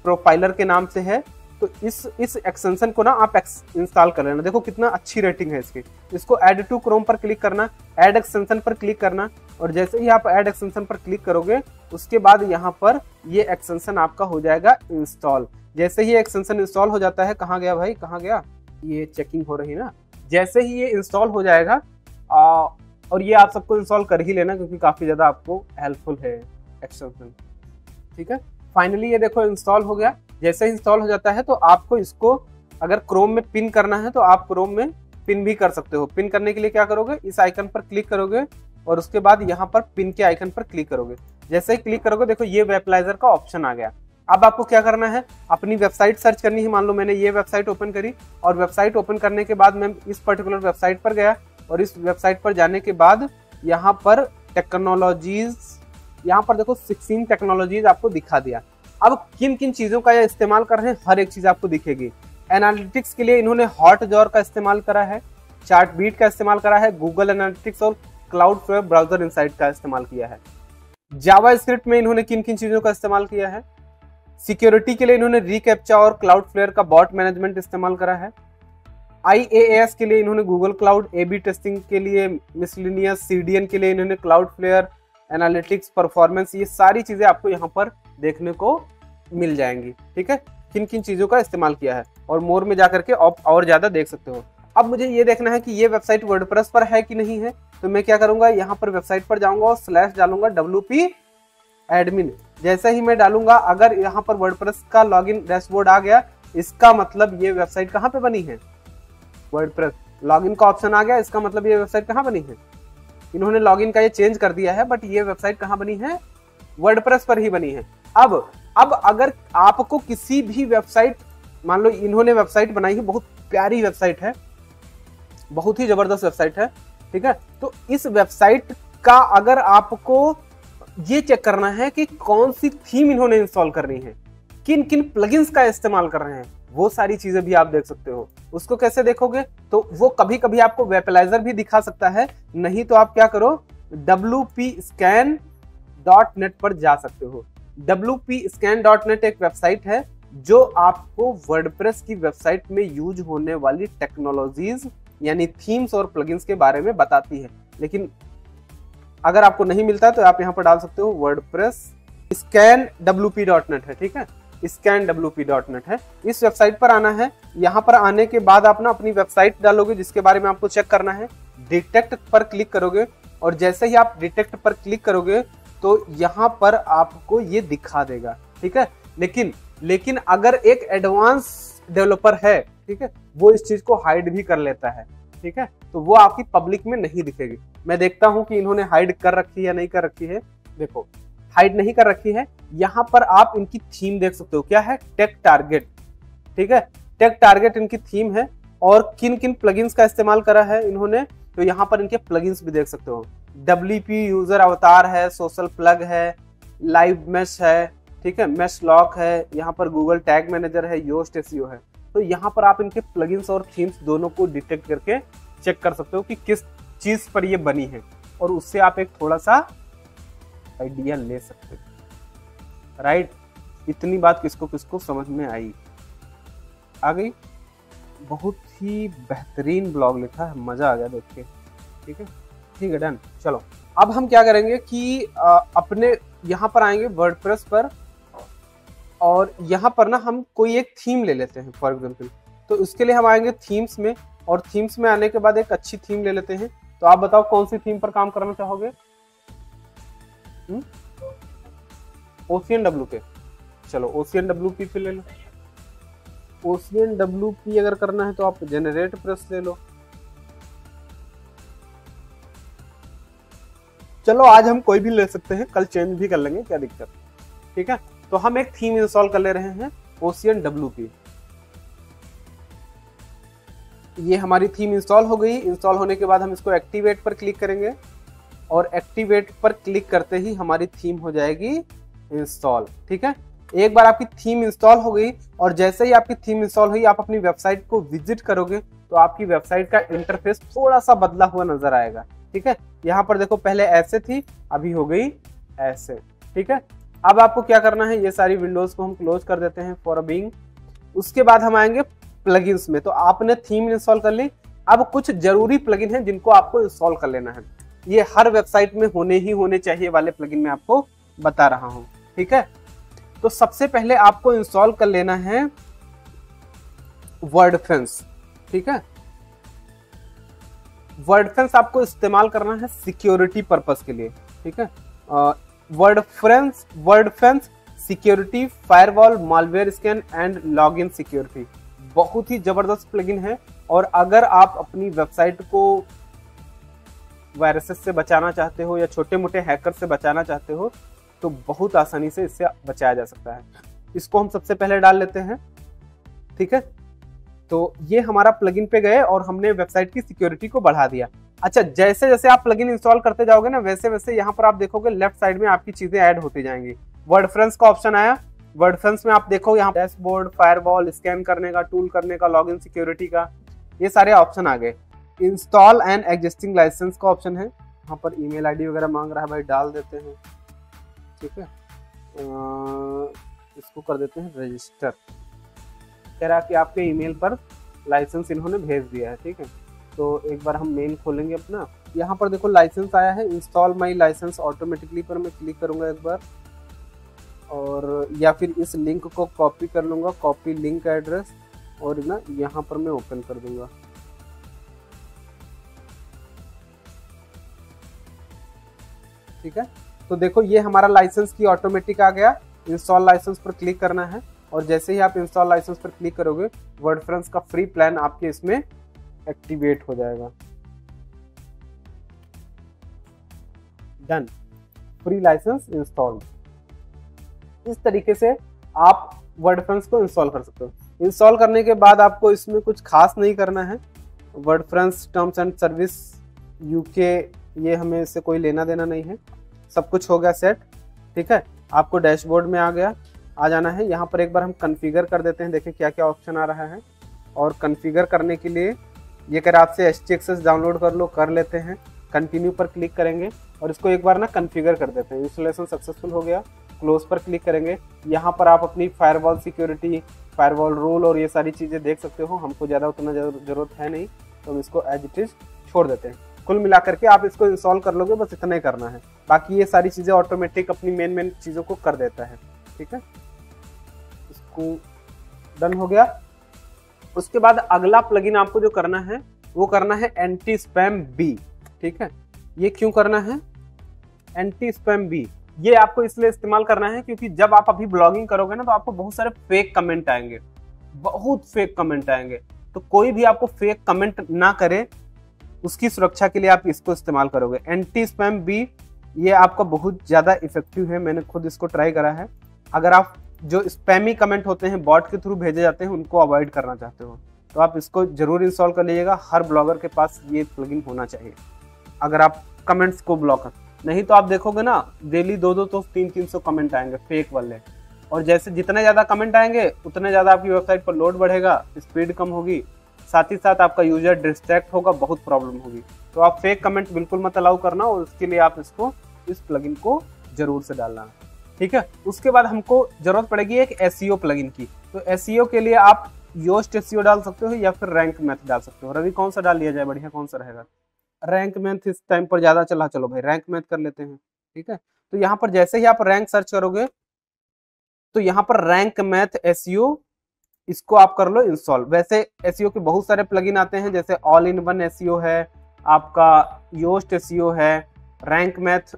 प्रोफाइलर के नाम से है। तो इस एक्सटेंशन को ना आप इंस्टॉल कर लेना। देखो कितना अच्छी रेटिंग है इसकी। इसको ऐड टू क्रोम पर क्लिक करना, ऐड एक्सटेंशन पर क्लिक करना, और जैसे ही आप ऐड एक्सटेंशन पर क्लिक करोगे उसके बाद यहाँ पर ये एक्सटेंशन आपका हो जाएगा इंस्टॉल। जैसे ही एक्सटेंशन इंस्टॉल हो जाता है, कहाँ गया भाई, कहाँ गया, ये चेकिंग हो रही ना। जैसे ही ये इंस्टॉल हो जाएगा, और ये आप सबको इंस्टॉल कर ही लेना क्योंकि काफी ज्यादा आपको हेल्पफुल है एक्सटेंशन। ठीक है, फाइनली ये देखो इंस्टॉल हो गया। जैसे ही इंस्टॉल हो जाता है तो आपको इसको अगर क्रोम में पिन करना है तो आप क्रोम में पिन भी कर सकते हो। पिन करने के लिए क्या करोगे, इस आइकन पर क्लिक करोगे और उसके बाद यहाँ पर पिन के आइकन पर क्लिक करोगे। जैसे ही क्लिक करोगे देखो ये वेपलाइजर का ऑप्शन आ गया। अब आपको क्या करना है, अपनी वेबसाइट सर्च करनी है। मान लो मैंने ये वेबसाइट ओपन करी, और वेबसाइट ओपन करने के बाद मैं इस पर्टिकुलर वेबसाइट पर गया, और इस वेबसाइट पर जाने के बाद यहाँ पर टेक्नोलॉजीज, यहाँ पर देखो 16 टेक्नोलॉजीज आपको दिखा दिया। अब किन किन चीजों का ये इस्तेमाल कर रहे हैं हर एक चीज आपको दिखेगी। एनालिटिक्स के लिए इन्होंने हॉटजार का इस्तेमाल करा है, चार्टबीट का इस्तेमाल करा है, गूगल एनालिटिक्स और क्लाउडफ्लेयर ब्राउजर इनसाइट का इस्तेमाल किया है। जावा स्क्रिप्ट में इन्होंने किन किन चीजों का इस्तेमाल किया है। सिक्योरिटी के लिए इन्होंने रिकैप्चा और क्लाउडफ्लेयर का बॉट मैनेजमेंट इस्तेमाल करा है। IaaS के लिए इन्होंने गूगल क्लाउड, AB टेस्टिंग के लिए मिसलिनियस, CDN के लिए इन्होंने क्लाउडफ्लेयर, एनालिटिक्स, परफॉर्मेंस, ये सारी चीजें आपको यहाँ पर देखने को मिल जाएंगी। ठीक है, किन किन चीजों का इस्तेमाल किया है, और मोर में जाकर के आप और ज्यादा देख सकते हो। अब मुझे ये देखना है कि ये वेबसाइट वर्डप्रेस पर है कि नहीं है, तो मैं क्या करूंगा, यहाँ पर वेबसाइट पर जाऊंगा और स्लैश डालूंगा WP एडमिन। जैसे ही मैं डालूंगा, अगर यहाँ पर वर्डप्रेस का लॉगिन डैशबोर्ड आ गया, इसका मतलब ये वेबसाइट कहाँ पे बनी है, वर्डप्रेस। लॉगिन का ऑप्शन आ गया, इसका मतलब ये वेबसाइट कहाँ बनी है, इन्होंने लॉगिन का ये चेंज कर दिया है, बट ये वेबसाइट कहाँ बनी है, वर्डप्रेस पर ही बनी है। अब अगर आपको किसी भी वेबसाइट, मान लो इन्होंने वेबसाइट बनाई है, बहुत प्यारी वेबसाइट है, बहुत ही जबरदस्त वेबसाइट है। ठीक है, तो इस वेबसाइट का अगर आपको ये चेक करना है कि कौन सी थीम इन्होंने इंस्टॉल करनी है, किन किन प्लगइन्स का इस्तेमाल कर रहे हैं, वो सारी चीजें भी आप देख सकते हो। उसको कैसे देखोगे, तो वो कभी कभी आपको वेपलाइजर भी दिखा सकता है, नहीं तो आप क्या करो, wpscan.net पर जा सकते हो। wpscan.net एक वेबसाइट है जो आपको वर्डप्रेस की वेबसाइट में यूज होने वाली टेक्नोलॉजीज यानी थीम्स और प्लगइन्स के बारे में बताती है। लेकिन अगर आपको नहीं मिलता तो आप यहाँ पर डाल सकते हो वर्डप्रेस scanwp.net है। ठीक है, scanwp.net है। इस वेबसाइट पर आना है। यहाँ पर आने के बाद आप ना अपनी वेबसाइट डालोगे जिसके बारे में आपको चेक करना है। डिटेक्ट पर क्लिक करोगे, और जैसे ही आप डिटेक्ट पर क्लिक करोगे तो यहाँ पर आपको ये दिखा देगा। ठीक है, लेकिन अगर एक एडवांस डेवलपर है, ठीक है, वो इस चीज को हाइड भी कर लेता है। ठीक है, तो वो आपकी पब्लिक में नहीं दिखेगी। मैं देखता हूं कि इन्होंने हाइड कर रखी है या नहीं कर रखी है। देखो, हाइड नहीं कर रखी है। यहाँ पर आप इनकी थीम देख सकते हो, क्या है, टेक टारगेट। ठीक है, टेक टारगेट इनकी थीम है, और किन किन प्लगइन्स का इस्तेमाल करा है इन्होंने, तो यहाँ पर इनके प्लगइन्स भी देख सकते हो। WP यूजर अवतार है, सोशल प्लग है, लाइव मैश है, ठीक है, मैश लॉक है, यहाँ पर गूगल टैग मैनेजर है, योस्ट एसईओ है। तो यहाँ पर आप इनके प्लगइन्स और थीम्स दोनों को डिटेक्ट करके चेक कर सकते हो कि किस चीज पर ये बनी है, और उससे आप एक थोड़ा सा आइडिया ले सकते हो। राइट, इतनी बात किसको किसको समझ में आई? आ गई? बहुत ही बेहतरीन ब्लॉग लिखा है, मजा आ गया देख के। ठीक है, ठीक है, डन। चलो अब हम क्या करेंगे कि अपने यहाँ पर आएंगे वर्डप्रेस पर, और यहाँ पर ना हम कोई एक थीम ले लेते हैं फॉर एग्जाम्पल। तो उसके लिए हम आएंगे थीम्स में, और थीम्स में आने के बाद एक अच्छी थीम ले लेते हैं। तो आप बताओ कौन सी थीम पर काम करना चाहोगे? OCNWP। चलो OCNWP पे ले लो। OCNWP अगर करना है तो आप जेनरेट प्रेस ले लो। चलो आज हम कोई भी ले सकते हैं, कल चेंज भी कर लेंगे, क्या दिक्कत। ठीक है, तो हम एक थीम इंस्टॉल कर ले रहे हैं OCNWP। ये हमारी थीम इंस्टॉल हो गई। इंस्टॉल होने के बाद हम इसको एक्टिवेट पर क्लिक करेंगे, और एक्टिवेट पर क्लिक करते ही हमारी थीम हो जाएगी इंस्टॉल। ठीक है, एक बार आपकी थीम इंस्टॉल हो गई, और जैसे ही आपकी थीम इंस्टॉल हुई आप अपनी वेबसाइट को विजिट करोगे तो आपकी वेबसाइट का इंटरफेस थोड़ा सा बदला हुआ नजर आएगा। ठीक है, यहाँ पर देखो पहले ऐसे थी, अभी हो गई ऐसे। ठीक है, अब आपको क्या करना है, ये सारी विंडोज को हम क्लोज कर देते हैं फॉर बीइंग। उसके बाद हम आएंगे प्लगइन्स में। तो आपने थीम इंस्टॉल कर ली, अब कुछ जरूरी प्लगइन है जिनको आपको इंस्टॉल कर लेना है। ये हर वेबसाइट में होने चाहिए वाले प्लगइन मैं आपको बता रहा हूं। ठीक है, तो सबसे पहले आपको इंस्टॉल कर लेना है वर्डप्रेस। ठीक है, वर्डप्रेस आपको इस्तेमाल करना है सिक्योरिटी पर्पस के लिए। ठीक है, WordPress security, firewall, malware scan and login security, बहुत ही जबरदस्त प्लगइन है। और अगर आप अपनी वेबसाइट को वायरसेस से बचाना चाहते हो या छोटे मोटे हैकर से बचाना चाहते हो तो बहुत आसानी से इससे बचाया जा सकता है। इसको हम सबसे पहले डाल लेते हैं। ठीक है, तो ये हमारा प्लगइन पे गए और हमने वेबसाइट की सिक्योरिटी को बढ़ा दिया। अच्छा, जैसे जैसे आप प्लगइन इंस्टॉल करते जाओगे ना, वैसे वैसे यहाँ पर आप देखोगे लेफ्ट साइड में आपकी चीजें ऐड होती जाएंगी। वर्डप्रेस का ऑप्शन आया, वर्डप्रेस में आप देखो यहाँ डैशबोर्ड, फायरवॉल, स्कैन करने का, टूल करने का, लॉगिन सिक्योरिटी का, ये सारे ऑप्शन आ गए। इंस्टॉल एंड एग्जिस्टिंग लाइसेंस का ऑप्शन है, यहाँ पर ईमेल आईडी वगैरह मांग रहा है, भाई डाल देते हैं। ठीक है, इसको कर देते हैं रजिस्टर। कह रहा कि आपके ईमेल पर लाइसेंस इन्होंने भेज दिया है। ठीक है, तो एक बार हम मेल खोलेंगे अपना। यहाँ पर देखो लाइसेंस आया है, इंस्टॉल माई लाइसेंस ऑटोमेटिकली पर मैं क्लिक करूंगा एक बार, और या फिर इस लिंक को कॉपी कर लूंगा, कॉपी लिंक एड्रेस, और ना यहाँ पर मैं ओपन कर दूंगा। ठीक है, तो देखो ये हमारा लाइसेंस की ऑटोमेटिक आ गया। इंस्टॉल लाइसेंस पर क्लिक करना है, और जैसे ही आप इंस्टॉल लाइसेंस पर क्लिक करोगे वर्डप्रेस का फ्री प्लान आपके इसमें एक्टिवेट हो जाएगा। Done, free license installed. इस तरीके से आप वर्डप्रेस को इंस्टॉल कर सकते हो। इंस्टॉल करने के बाद आपको इसमें कुछ खास नहीं करना है। WordPress terms and service UK, ये हमें इससे कोई लेना देना नहीं है। सब कुछ हो गया सेट। ठीक है, आपको डैशबोर्ड में आ जाना है। यहाँ पर एक बार हम कॉन्फ़िगर कर देते हैं, देखें क्या क्या ऑप्शन आ रहा है। और कॉन्फ़िगर करने के लिए ये कह रहा है आपसे htaccess डाउनलोड कर लो, कर लेते हैं। कंटिन्यू पर क्लिक करेंगे और इसको एक बार ना कॉन्फ़िगर कर देते हैं। इंस्टॉलेशन सक्सेसफुल हो गया, क्लोज पर क्लिक करेंगे। यहाँ पर आप अपनी फायरवॉल सिक्योरिटी, फायरवॉल रूल और ये सारी चीज़ें देख सकते हो। हमको ज़्यादा उतना ज़रूरत है नहीं, तो हम इसको एज इट इज़ छोड़ देते हैं। कुल मिला करके आप इसको इंस्टॉल कर लोगे, बस इतना ही करना है। बाकी ये सारी चीज़ें ऑटोमेटिक अपनी मेन चीज़ों को कर देता है। ठीक है, इसको डन हो गया। उसके बाद अगला प्लगइन आपको जो करना है वो करना है एंटी स्पैम बी। ठीक है, ये क्यों करना है एंटी स्पैम बी? ये आपको इसलिए इस्तेमाल करना है क्योंकि जब आप अभी ब्लॉगिंग करोगे ना तो आपको बहुत सारे फेक कमेंट आएंगे, बहुत फेक कमेंट आएंगे। तो कोई भी आपको फेक कमेंट ना करे, उसकी सुरक्षा के लिए आप इसको इस्तेमाल करोगे। एंटी स्पैम बी ये आपका बहुत ज़्यादा इफेक्टिव है, मैंने खुद इसको ट्राई करा है। अगर आप जो स्पैमी कमेंट होते हैं बॉट के थ्रू भेजे जाते हैं उनको अवॉइड करना चाहते हो तो आप इसको जरूर इंस्टॉल कर लीजिएगा। हर ब्लॉगर के पास ये प्लगइन होना चाहिए अगर आप कमेंट्स को ब्लॉक नहीं तो आप देखोगे ना डेली 2-2 तो 300-300 कमेंट आएंगे फेक वाले, और जैसे जितने ज़्यादा कमेंट आएंगे उतने ज़्यादा आपकी वेबसाइट पर लोड बढ़ेगा, स्पीड कम होगी, साथ ही साथ आपका यूजर डिस्ट्रैक्ट होगा, बहुत प्रॉब्लम होगी। तो आप फेक कमेंट बिल्कुल मत अलाउ करना, और उसके लिए आप इस प्लगइन को जरूर से डालना, ठीक है। उसके बाद हमको जरूरत पड़ेगी एक एसईओ प्लगइन की। तो एसईओ के लिए आप योस्ट एसईओ डाल सकते हो या फिर रैंक मैथ डाल सकते हो। रवि कौन सा डाल लिया जाए, बढ़िया कौन सा रहेगा? रैंक मैथ इस टाइम पर ज्यादा चला, चलो भाई रैंक मैथ कर लेते हैं, ठीक है। तो यहाँ पर जैसे ही आप रैंक सर्च करोगे तो यहाँ पर रैंक मैथ एसईओ, इसको आप कर लो इंस्टॉल। वैसे एसईओ के बहुत सारे प्लगइन आते हैं, जैसे ऑल इन वन एसईओ है, आपका योस्ट एसईओ है, रैंक मैथ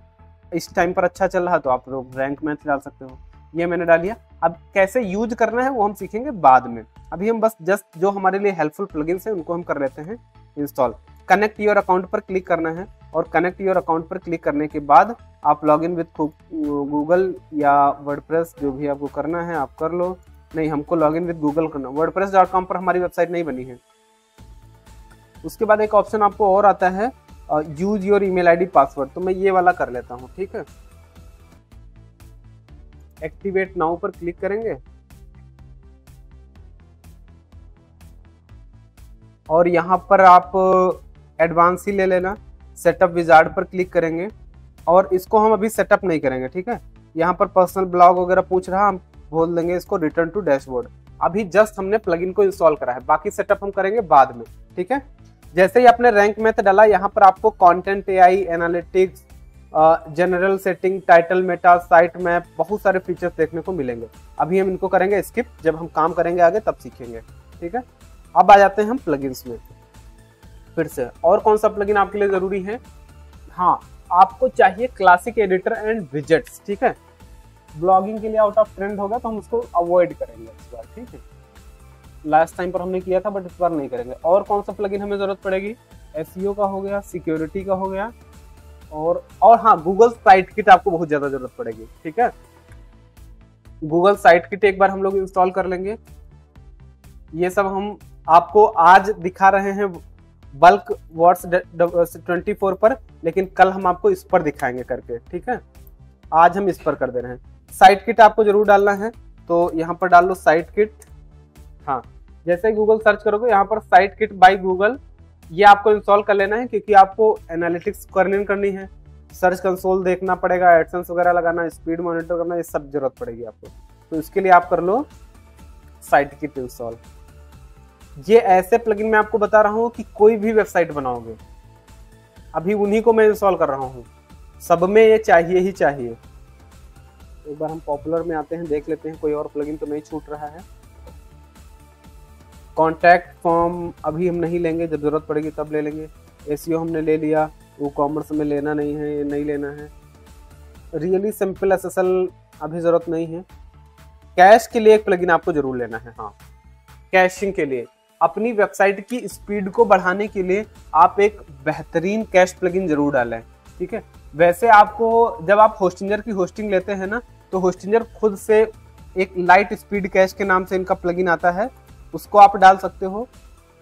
इस टाइम पर अच्छा चल रहा है तो आप लोग रैंक मैथ डाल सकते हो। ये मैंने डाल दिया। अब कैसे यूज करना है वो हम सीखेंगे बाद में, अभी हम बस जस्ट जो हमारे लिए हेल्पफुल प्लगइन्स हैं उनको हम कर लेते हैं इंस्टॉल। कनेक्ट योर अकाउंट पर क्लिक करना है, और कनेक्ट योर अकाउंट पर क्लिक करने के बाद आप लॉग इन विद गूगल या वर्डप्रेस, जो भी आपको करना है आप कर लो। नहीं, हमको लॉग इन विद गूगल करना, wordpress.com पर हमारी वेबसाइट नहीं बनी है। उसके बाद एक ऑप्शन आपको और आता है use your email ID password, तो मैं ये वाला कर लेता हूँ, ठीक है। एक्टिवेट नाउ पर क्लिक करेंगे और यहाँ पर आप एडवांस ही ले लेना, सेटअप विजार्ड पर क्लिक करेंगे और इसको हम अभी सेटअप नहीं करेंगे, ठीक है। यहाँ पर पर्सनल ब्लॉग वगैरह पूछ रहा, हम बोल देंगे इसको रिटर्न टू डैशबोर्ड। अभी जस्ट हमने प्लगइन को इंस्टॉल करा है, बाकी सेटअप हम करेंगे बाद में, ठीक है। जैसे ही आपने रैंक मैथ डाला, यहाँ पर आपको content AI, analytics, general setting, title Meta, site map, बहुत सारे फीचर्स देखने को मिलेंगे। अभी हम इनको करेंगे स्किप, जब हम काम करेंगे आगे तब सीखेंगे, ठीक है। अब आ जाते हैं हम प्लगइन्स में फिर से। और कौन सा प्लगइन आपके लिए जरूरी है? हाँ, आपको चाहिए क्लासिक एडिटर एंड विजेट्स, ठीक है। ब्लॉगिंग के लिए आउट ऑफ ट्रेंड होगा तो हम उसको अवॉइड करेंगे इस बार, ठीक है। लास्ट टाइम पर हमने किया था बट इस बार नहीं करेंगे। और कौन सा प्लगइन हमें जरूरत पड़ेगी? एसईओ का हो गया, सिक्योरिटी का हो गया, और हाँ, गूगल साइट किट आपको बहुत ज्यादा जरूरत पड़ेगी, ठीक है। गूगल साइट किट एक बार हम लोग इंस्टॉल कर लेंगे। ये सब हम आपको आज दिखा रहे हैं बल्क वर्ड्स 24 पर, लेकिन कल हम आपको इस पर दिखाएंगे करके, ठीक है। आज हम इस पर कर दे रहे हैं। साइट किट आपको जरूर डालना है, तो यहाँ पर डाल लो साइट किट। हाँ, जैसे ही गूगल सर्च करोगे यहाँ पर साइट किट बाय गूगल, ये आपको इंस्टॉल कर लेना है, क्योंकि आपको एनालिटिक्स करनी है, सर्च कंसोल देखना पड़ेगा, एडसेंस वगैरह लगाना, स्पीड मॉनिटर करना, ये सब जरूरत पड़ेगी आपको। तो इसके लिए आप कर लो साइट किट इंस्टॉल। ये ऐसे प्लगइन मैं आपको बता रहा हूँ कि कोई भी वेबसाइट बनाओगे, अभी उन्हीं को मैं इंस्टॉल कर रहा हूँ, सब में ये चाहिए ही चाहिए। एक बार हम पॉपुलर में आते हैं, देख लेते हैं कोई और प्लगइन तो नहीं छूट रहा है। कॉन्टैक्ट फॉर्म अभी हम नहीं लेंगे, जब जरूरत पड़ेगी तब ले लेंगे। एसईओ हमने ले लिया, वो कॉमर्स में लेना नहीं है, ये नहीं लेना है। रियली सिंपल एसएसएल अभी जरूरत नहीं है। कैश के लिए एक प्लगइन आपको जरूर लेना है। हाँ, कैशिंग के लिए, अपनी वेबसाइट की स्पीड को बढ़ाने के लिए आप एक बेहतरीन कैश प्लगइन जरूर डालें, ठीक है। वैसे आपको जब आप होस्टिंजर की होस्टिंग लेते हैं ना, तो होस्टिंजर खुद से एक लाइट स्पीड कैश के नाम से इनका प्लगइन आता है, उसको आप डाल सकते हो,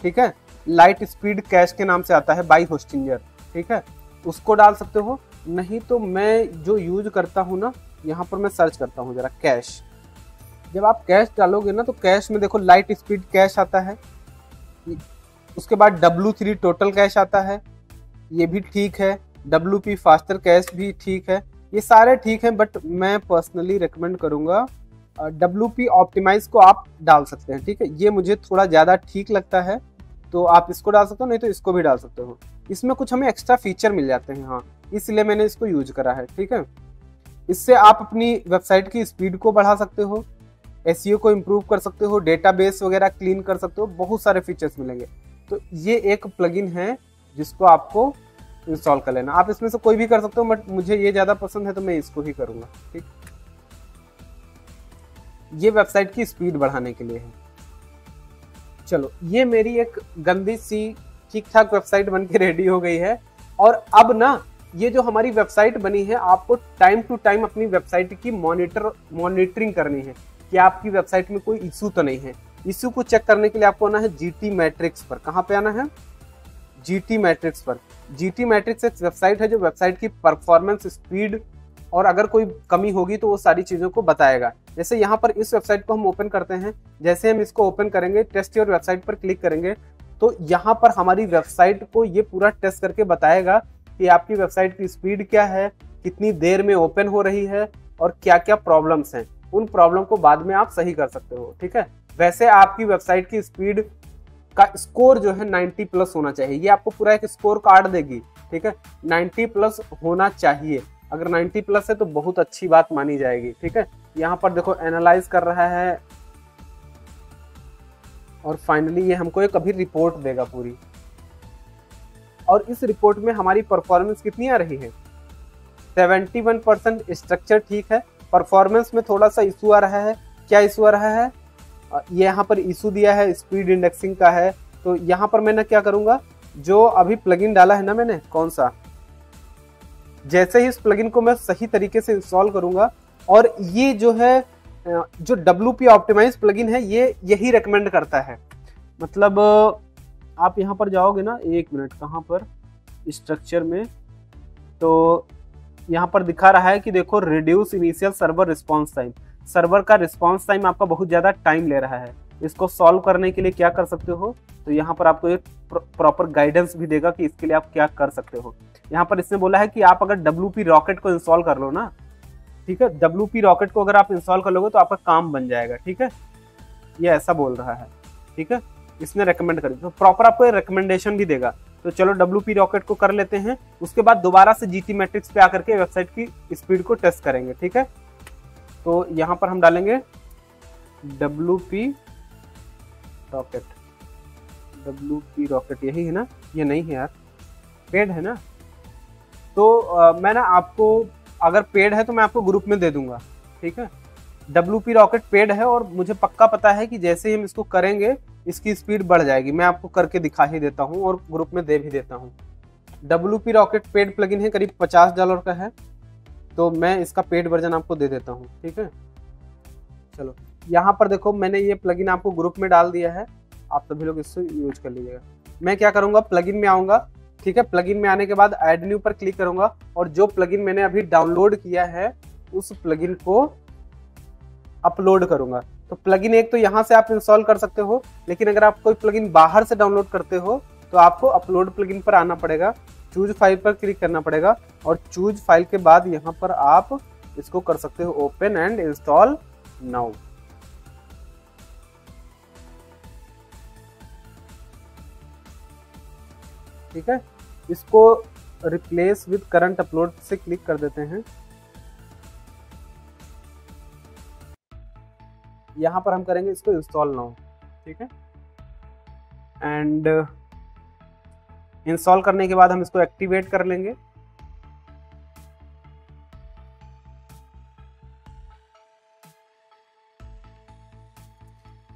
ठीक है। लाइट स्पीड कैश के नाम से आता है बाई होस्टिंजर, ठीक है, उसको डाल सकते हो। नहीं तो मैं जो यूज करता हूँ ना, यहाँ पर मैं सर्च करता हूँ जरा कैश। जब आप कैश डालोगे ना, तो कैश में देखो लाइट स्पीड कैश आता है, उसके बाद W3 टोटल कैश आता है, ये भी ठीक है। WP फास्टर कैश भी ठीक है, ये सारे ठीक हैं, बट मैं पर्सनली रिकमेंड करूंगा WP ऑप्टिमाइज को आप डाल सकते हैं, ठीक है। ये मुझे थोड़ा ज़्यादा ठीक लगता है, तो आप इसको डाल सकते हो, नहीं तो इसको भी डाल सकते हो। इसमें कुछ हमें एक्स्ट्रा फीचर मिल जाते हैं, हाँ, इसलिए मैंने इसको यूज करा है, ठीक है। इससे आप अपनी वेबसाइट की स्पीड को बढ़ा सकते हो, एसईओ को इम्प्रूव कर सकते हो, डेटाबेस वगैरह क्लीन कर सकते हो, बहुत सारे फीचर्स मिलेंगे। तो ये एक प्लगइन है जिसको आपको इंस्टॉल कर लेना। आप इसमें से कोई भी कर सकते हो, बट मुझे ये ज़्यादा पसंद है तो मैं इसको ही करूँगा, ठीक। ये वेबसाइट की स्पीड बढ़ाने के लिए है। चलो, ये मेरी एक गंदी सी ठीक ठाक वेबसाइट बन के रेडी हो गई है। और अब ना, ये जो हमारी वेबसाइट बनी है, आपको टाइम टू टाइम अपनी वेबसाइट की मॉनिटरिंग करनी है कि आपकी वेबसाइट में कोई इशू तो नहीं है। इशू को चेक करने के लिए आपको आना है GT मैट्रिक्स पर। कहाँ पे आना है? GT मैट्रिक्स पर। GT मैट्रिक्स एक वेबसाइट है जो वेबसाइट की परफॉर्मेंस, स्पीड और अगर कोई कमी होगी तो वो सारी चीज़ों को बताएगा। जैसे यहाँ पर इस वेबसाइट को हम ओपन करते हैं, जैसे हम इसको ओपन करेंगे, टेस्ट योर वेबसाइट पर क्लिक करेंगे तो यहाँ पर हमारी वेबसाइट को ये पूरा टेस्ट करके बताएगा कि आपकी वेबसाइट की स्पीड क्या है, कितनी देर में ओपन हो रही है और क्या क्या प्रॉब्लम्स हैं। उन प्रॉब्लम को बाद में आप सही कर सकते हो, ठीक है। वैसे आपकी वेबसाइट की स्पीड का स्कोर जो है 90 प्लस होना चाहिए। ये आपको पूरा एक स्कोर कार्ड देगी, ठीक है। 90 प्लस होना चाहिए। अगर 90 प्लस है तो बहुत अच्छी बात मानी जाएगी, ठीक है। यहाँ पर देखो एनालाइज कर रहा है और फाइनली ये हमको एक अभी रिपोर्ट देगा पूरी। और इस रिपोर्ट में हमारी परफॉर्मेंस कितनी आ रही है? 71% स्ट्रक्चर ठीक है। परफॉर्मेंस में थोड़ा सा इशू आ रहा है। क्या इशू आ रहा है? ये यहाँ पर इशू दिया है स्पीड इंडेक्सिंग का है। तो यहाँ पर मैंने क्या करूँगा, जो अभी प्लगइन डाला है ना मैंने, कौन सा, जैसे ही इस प्लगइन को मैं सही तरीके से इंस्टॉल करूँगा, और ये जो है जो WP ऑप्टिमाइज प्लगइन है ये यही रेकमेंड करता है। मतलब आप यहाँ पर जाओगे ना, एक मिनट, कहाँ पर, स्ट्रक्चर में, तो यहाँ पर दिखा रहा है कि देखो reduce initial server response time. Server का रिस्पॉन्स टाइम आपका बहुत ज़्यादा टाइम ले रहा है। इसको सॉल्व करने के लिए क्या कर सकते हो, तो यहाँ पर आपको एक प्रॉपर गाइडेंस भी देगा कि इसके लिए आप क्या कर सकते हो। यहाँ पर इसने बोला है कि आप अगर WP रॉकेट को इंस्टॉल कर लो ना, ठीक है, WP रॉकेट को अगर आप इंस्टॉल कर लोगे तो आपका काम बन जाएगा, ठीक है। ये ऐसा बोल रहा है, ठीक है, इसने रेकमेंड करी, तो प्रॉपर आपको रिकमेंडेशन भी देगा। तो चलो WP रॉकेट को कर लेते हैं, उसके बाद दोबारा से GT मैट्रिक्स पे आकर के वेबसाइट की स्पीड को टेस्ट करेंगे, ठीक है। तो यहाँ पर हम डालेंगे WP रॉकेट। WP रॉकेट यही है ना? ये नहीं है यार, पेड है ना। तो मैं ना आपको, अगर पेड है तो मैं आपको ग्रुप में दे दूंगा, ठीक है। WP रॉकेट पेड है और मुझे पक्का पता है कि जैसे ही हम इसको करेंगे इसकी स्पीड बढ़ जाएगी। मैं आपको करके दिखा ही देता हूँ और ग्रुप में दे भी देता हूँ। WP रॉकेट पेड प्लगइन है, करीब $50 का है, तो मैं इसका पेड वर्जन आपको दे देता हूँ, ठीक है। चलो यहाँ पर देखो, मैंने ये प्लगइन आपको ग्रुप में डाल दिया है, आप सभी लोग इससे यूज कर लीजिएगा। मैं क्या करूँगा, प्लगइन में आऊँगा, ठीक है। प्लगइन में आने के बाद ऐड न्यू पर क्लिक करूँगा और जो प्लगइन मैंने अभी डाउनलोड किया है उस प्लगइन को अपलोड करूँगा। तो प्लगइन एक तो यहाँ से आप इंस्टॉल कर सकते हो, लेकिन अगर आप कोई प्लगइन बाहर से डाउनलोड करते हो तो आपको अपलोड प्लगइन पर आना पड़ेगा, चूज फाइल पर क्लिक करना पड़ेगा और चूज फाइल के बाद यहाँ पर आप इसको कर सकते हो ओपन एंड इंस्टॉल नाउ। ठीक है, इसको रिप्लेस विद करंट अपलोड से क्लिक कर देते हैं। यहाँ पर हम करेंगे इसको इंस्टॉल नाउ, ठीक है। एंड इंस्टॉल करने के बाद हम इसको एक्टिवेट कर लेंगे।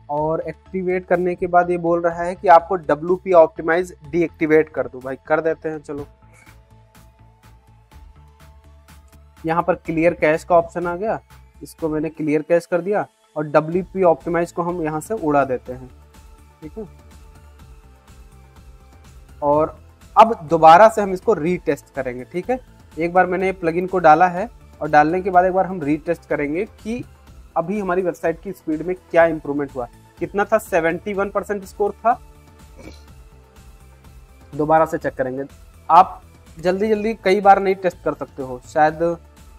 और एक्टिवेट करने के बाद ये बोल रहा है कि आपको WP ऑप्टिमाइज डीएक्टिवेट कर दो। भाई कर देते हैं, चलो। यहाँ पर क्लियर कैश का ऑप्शन आ गया, इसको मैंने क्लियर कैश कर दिया और WP ऑप्टिमाइज को हम यहाँ से उड़ा देते हैं, ठीक है। और अब दोबारा से हम इसको रीटेस्ट करेंगे, ठीक है। एक बार मैंने प्लगइन को डाला है और डालने के बाद एक बार हम रीटेस्ट करेंगे कि अभी हमारी वेबसाइट की स्पीड में क्या इंप्रूवमेंट हुआ। कितना था? 71% स्कोर था। दोबारा से चेक करेंगे। आप जल्दी जल्दी कई बार नहीं टेस्ट कर सकते हो, शायद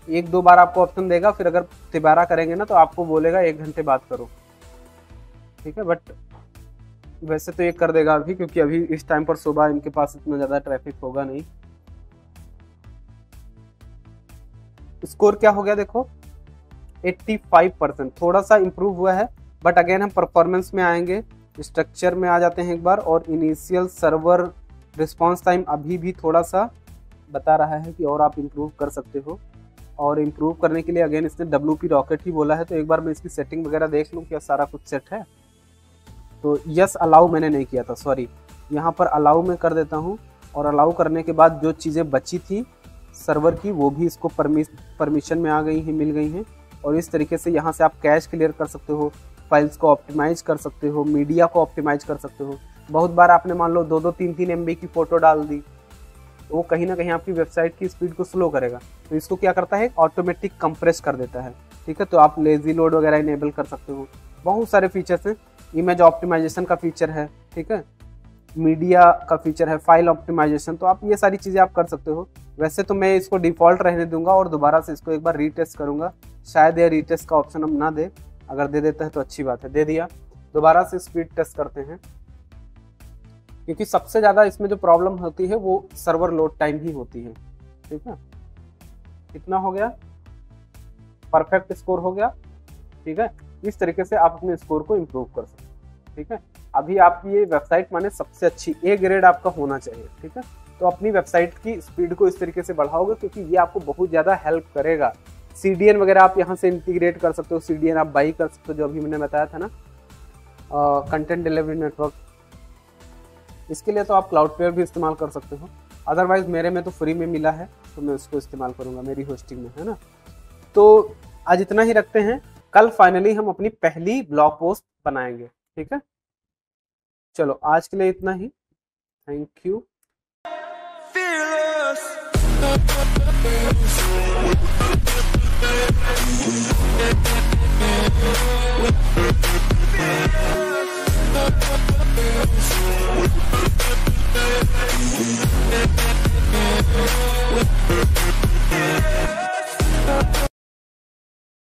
1-2 बार आपको ऑप्शन देगा, फिर अगर दोबारा करेंगे ना तो आपको बोलेगा 1 घंटे बाद करो, ठीक है। बट वैसे तो ये कर देगा अभी, क्योंकि अभी इस टाइम पर सुबह इनके पास इतना ज़्यादा ट्रैफिक होगा नहीं। स्कोर क्या हो गया देखो, 85%, थोड़ा सा इम्प्रूव हुआ है। बट अगेन हम परफॉर्मेंस में आएंगे, स्ट्रक्चर में आ जाते हैं एक बार, और इनिशियल सर्वर रिस्पॉन्स टाइम अभी भी थोड़ा सा बता रहा है कि और आप इम्प्रूव कर सकते हो। और इम्प्रूव करने के लिए अगेन इसने WP रॉकेट ही बोला है, तो एक बार मैं इसकी सेटिंग वगैरह देख लूँ क्या सारा कुछ सेट है। तो यस अलाउ मैंने नहीं किया था, सॉरी, यहाँ पर अलाउ मैं कर देता हूँ। और अलाउ करने के बाद जो चीज़ें बची थी सर्वर की वो भी इसको परमिशन में आ गई हैं, मिल गई हैं। और इस तरीके से यहाँ से आप कैश क्लियर कर सकते हो, फाइल्स को ऑप्टिमाइज कर सकते हो, मीडिया को ऑप्टिमाइज कर सकते हो। बहुत बार आपने मान लो 2-3 MB की फोटो डाल दी, तो वो कहीं ना कहीं आपकी वेबसाइट की स्पीड को स्लो करेगा। तो इसको क्या करता है, ऑटोमेटिक कंप्रेस कर देता है। ठीक है, तो आप लेजी लोड वगैरह इनेबल कर सकते हो। बहुत सारे फीचर्स हैं, इमेज ऑप्टिमाइजेशन का फीचर है, ठीक है, मीडिया का फीचर है, फाइल ऑप्टिमाइजेशन, तो आप ये सारी चीज़ें आप कर सकते हो। वैसे तो मैं इसको डिफ़ॉल्ट रहने दूंगा और दोबारा से इसको एक बार रीटेस्ट करूंगा। शायद ये रीटेस्ट का ऑप्शन हम ना दे, अगर दे देता है तो अच्छी बात है, दे दिया। दोबारा से स्पीड टेस्ट करते हैं, क्योंकि सबसे ज़्यादा इसमें जो प्रॉब्लम होती है वो सर्वर लोड टाइम ही होती है। ठीक है, कितना हो गया, परफेक्ट स्कोर हो गया। ठीक है, इस तरीके से आप अपने स्कोर को इम्प्रूव कर सकते हैं। ठीक है, अभी आप ये वेबसाइट माने सबसे अच्छी A ग्रेड आपका होना चाहिए। ठीक है, तो अपनी वेबसाइट की स्पीड को इस तरीके से बढ़ाओगे, क्योंकि ये आपको बहुत ज़्यादा हेल्प करेगा। CDN वगैरह आप यहाँ से इंटीग्रेट कर सकते हो, CDN आप बाई कर सकते हो, जो अभी मैंने बताया था ना, कंटेंट डिलीवरी नेटवर्क। इसके लिए तो आप क्लाउडफ्लेयर भी इस्तेमाल कर सकते हो, अदरवाइज मेरे में तो फ्री में मिला है तो मैं उसको इस्तेमाल करूँगा मेरी होस्टिंग में, है ना। तो आज इतना ही रखते हैं, कल फाइनली हम अपनी पहली ब्लॉग पोस्ट बनाएंगे। ठीक है, चलो आज के लिए इतना ही, थैंक यू।